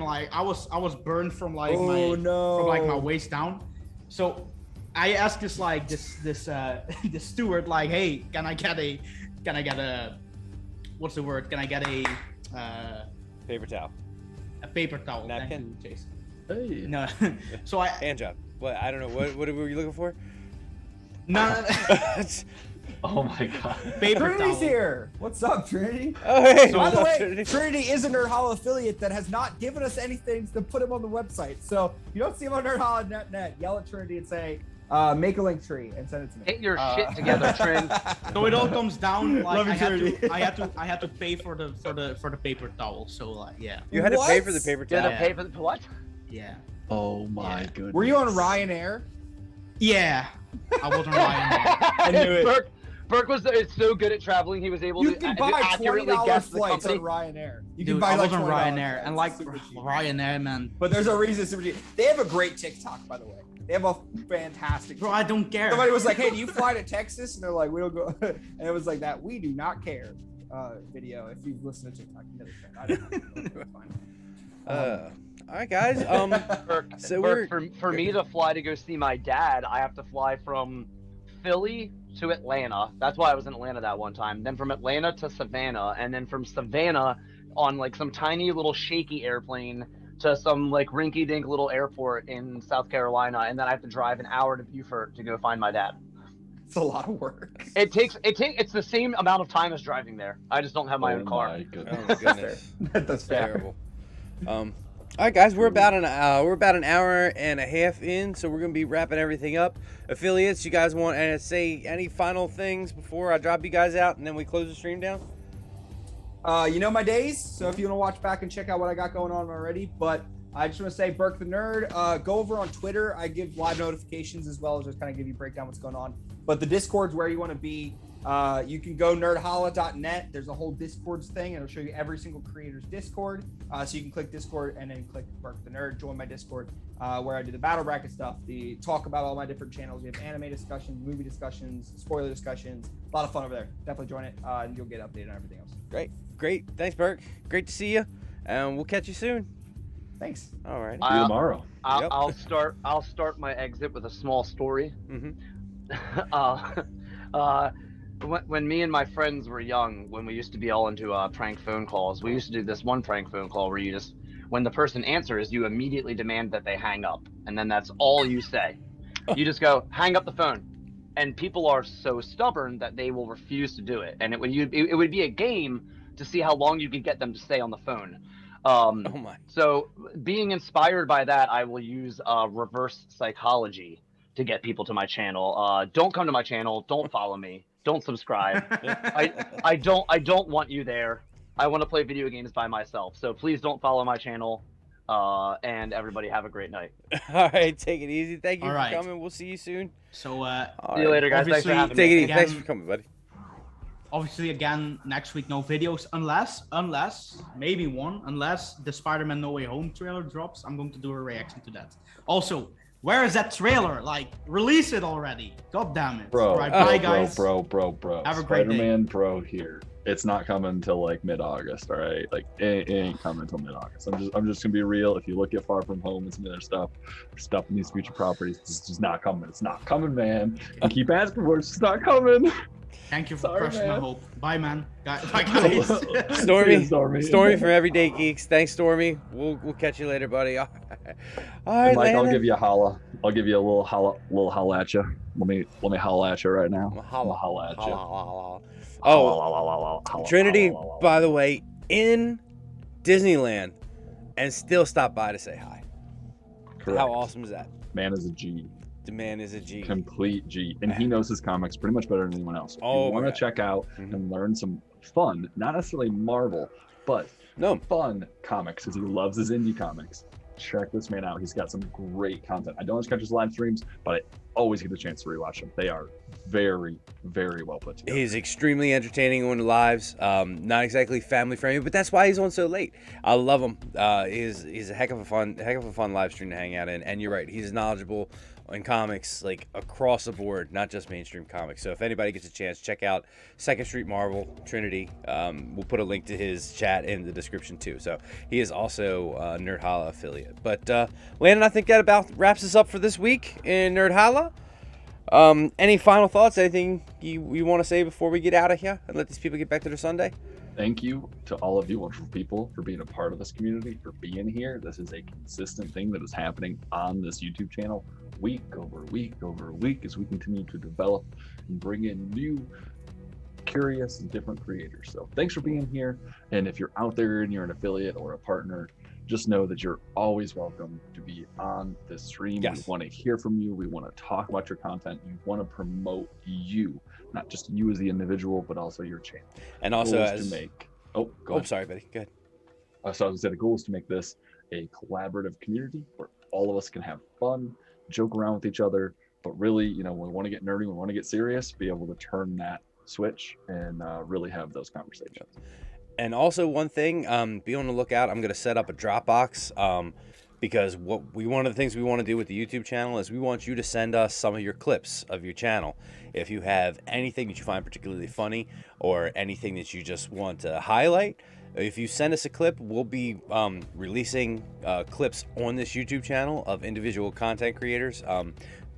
like I was burned from like
Oh, no.
from like my waist down. So I asked this like this this steward like, hey, can I get a what's the word? Can I get a
paper towel.
paper towel? Thank
Napkin?
you, Jason.
Hey.
No, so I
Hand job. What? I don't know. What were you looking for?
no
Oh my God.
paper
Trinity's
towel.
here. What's up, Trinity?
Oh, hey.
So-
By the way,
Trinity.
Trinity is a Nerdhalla affiliate that has not given us anything to put him on the website. So if you don't see him on Nerdhalla.net, yell at Trinity and say, make a link tree and send it to me.
Get your shit together, Trin.
So it all comes down like
Love you,
I
Trinity.
had to pay for the paper towel. So like yeah.
You had to pay for the
What?
paper
Did
towel.
I pay for the what?
Yeah.
Oh my
Yeah.
goodness.
Were you on Ryanair?
Yeah. I wasn't lying.
I knew it.
Burke was so good at traveling. He was able
You
to
can
to
buy
accurately
$20
guess the
flights on
company.
Ryanair. You
Dude,
can buy
I
like
was on
$20
Ryanair
flights.
and like
It's super cheap.
Ryanair, man.
But there's a reason it's super cheap. They have a great TikTok, by the way. They have a fantastic.
Bro, I don't care.
Somebody was like, "Hey, do you fly to Texas?" And they're like, "We don't go." And it was like that. We do not care. Video. If you've listened to TikTok, you know this. I don't know. It's fine.
All right, guys.
Burke,
So
Burke,
we're-
for me to fly to go see my dad, I have to fly from Philly to Atlanta. That's why I was in Atlanta that one time. Then from Atlanta to Savannah, and then from Savannah on like some tiny little shaky airplane to some like rinky-dink little airport in South Carolina, and then I have to drive an hour to Beaufort to go find my dad.
It's a lot of work.
It's the same amount of time as driving there. I just don't have my own car.
My
Oh
goodness.
my goodness.
That's fair.
Terrible. All right, guys, we're about an hour and a half in, so we're gonna be wrapping everything up. Affiliates, you guys want to say any final things before I drop you guys out, and then we close the stream down?
You know my days, so if you want to watch back and check out what I got going on already, but I just want to say, Burke the Nerd, go over on Twitter. I give live notifications as well as just kind of give you a breakdown what's going on. But the Discord's where you want to be. You can go nerdhalla.net. There's a whole Discords thing, and it'll show you every single creator's Discord. So you can click Discord and then click Burke the Nerd, join my Discord, where I do the battle bracket stuff, the talk about all my different channels. We have anime discussions, movie discussions, spoiler discussions. A lot of fun over there. Definitely join it, and you'll get updated on everything else.
Great. Thanks, Burke. Great to see you, and we'll catch you soon.
Thanks.
All right.
See you tomorrow.
Yep.
I'll start my exit with a small story.
Mm-hmm.
When me and my friends were young, when we used to be all into prank phone calls, we used to do this one prank phone call where you just, when the person answers, you immediately demand that they hang up, and then that's all you say. You just go, hang up the phone, and people are so stubborn that they will refuse to do it, and it would be a game to see how long you could get them to stay on the phone.
Oh my.
So being inspired by that, I will use reverse psychology to get people to my channel. Don't come to my channel. Don't follow me. Don't subscribe. I don't want you there. I want to play video games by myself. So please don't follow my channel. And everybody have a great night.
All right, take it easy. Thank you
All
for
right.
coming. We'll see you soon.
So
See you later, guys. Thanks for
obviously,
having
Take it
me.
easy.
Again-
Thanks for coming, buddy.
obviously again next week no videos unless maybe one, unless the Spider-Man No Way Home trailer drops. I'm going to do a reaction to that. Also, where is that trailer? Like, release it already. God damn it.
Bro,
All right, bye guys.
bro.
Have a great day.
Spider-Man Pro here. It's not coming until like mid-August, all right? Like it ain't coming until mid-August. I'm just gonna be real. If you look at Far From Home and some other stuff in these future properties, it's just not coming. It's not coming, man. I keep asking for it, it's just not coming.
Thank you for
Sorry,
crushing my
man.
hope. Bye, man. Bye, guys.
Stormy,
Stormy.
Stormy from Everyday Geeks. Thanks, Stormy. We'll catch you later, buddy. All right,
And Mike, I'll
Landon.
give you a holla. I'll give you a little holla at you. Let me holla at you right now.
Holla,
Holla at you.
holla, holla, holla. Oh, Trinity, by the way, in Disneyland, and still stop by to say hi.
Correct.
How awesome is that?
Man is a G.
The man is a G.
Complete G. And he knows his comics pretty much better than anyone else. If
Oh,
you want
my
to
God.
check out and learn some fun, not necessarily Marvel, but
No,
fun comics, because he loves his indie comics. Check this man out. He's got some great content. I don't always catch his live streams, but I always get the chance to rewatch them. They are very, very well put together.
he's extremely entertaining on the lives. Not exactly family friendly, but that's why he's on so late. I love him. He's a heck of a fun live stream to hang out in. And you're right, he's knowledgeable in comics, like across the board, not just mainstream comics. So if anybody gets a chance, check out Second Street Marvel Trinity. We'll put a link to his chat in the description too. So he is also a Nerdhalla affiliate. But Landon, I think that about wraps us up for this week in Nerdhalla. Any final thoughts? Anything you want to say before we get out of here and let these people get back to their Sunday?
Thank you to all of you wonderful people for being a part of this community, for being here. This is a consistent thing that is happening on this YouTube channel week over week over week as we continue to develop and bring in new, curious, and different creators. So thanks for being here. And if you're out there and you're an affiliate or a partner, just know that you're always welcome to be on this stream.
Yes.
We want to hear from you. We want to talk about your content. We want to promote you, not just you as the individual, but also your channel.
And also,
Goal is
as
to make. Oh, go
oh,
ahead.
sorry, buddy. Go ahead.
So I was gonna say the goal is to make this a collaborative community where all of us can have fun, joke around with each other, but really, you know, when we want to get nerdy, we want to get serious, be able to turn that switch and really have those conversations.
And also one thing, be on the lookout. I'm going to set up a Dropbox because one of the things we want to do with the YouTube channel is we want you to send us some of your clips of your channel. If you have anything that you find particularly funny or anything that you just want to highlight, if you send us a clip, we'll be releasing clips on this YouTube channel of individual content creators. I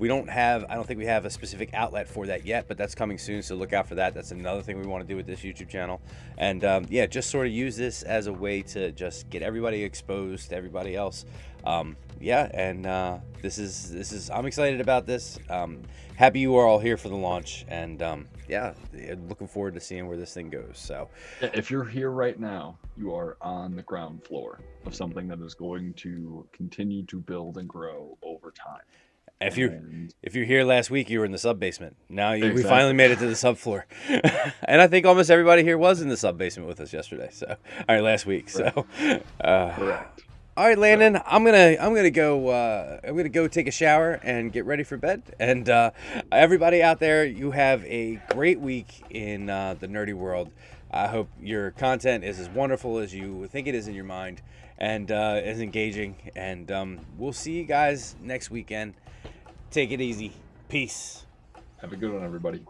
don't think we have a specific outlet for that yet, but that's coming soon, so look out for that. That's another thing we want to do with this YouTube channel. And yeah, just sort of use this as a way to just get everybody exposed to everybody else. Yeah, and this is I'm excited about this. Happy you are all here for the launch, and yeah, looking forward to seeing where this thing goes. So
If you're here right now, you are on the ground floor of something that is going to continue to build and grow over time.
if you're here last week, you were in the sub basement. Now we
Exactly.
finally made it to the subfloor, and I think almost everybody here was in the sub basement with us yesterday. So, all right, last week. So,
Correct.
all right, Landon, I'm gonna go take a shower and get ready for bed. And everybody out there, you have a great week in the nerdy world. I hope your content is as wonderful as you think it is in your mind, and as engaging. And we'll see you guys next weekend. Take it easy. Peace.
Have a good one, everybody.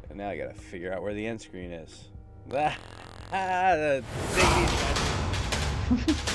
And now I gotta figure out where the end screen is. Take it easy, guys.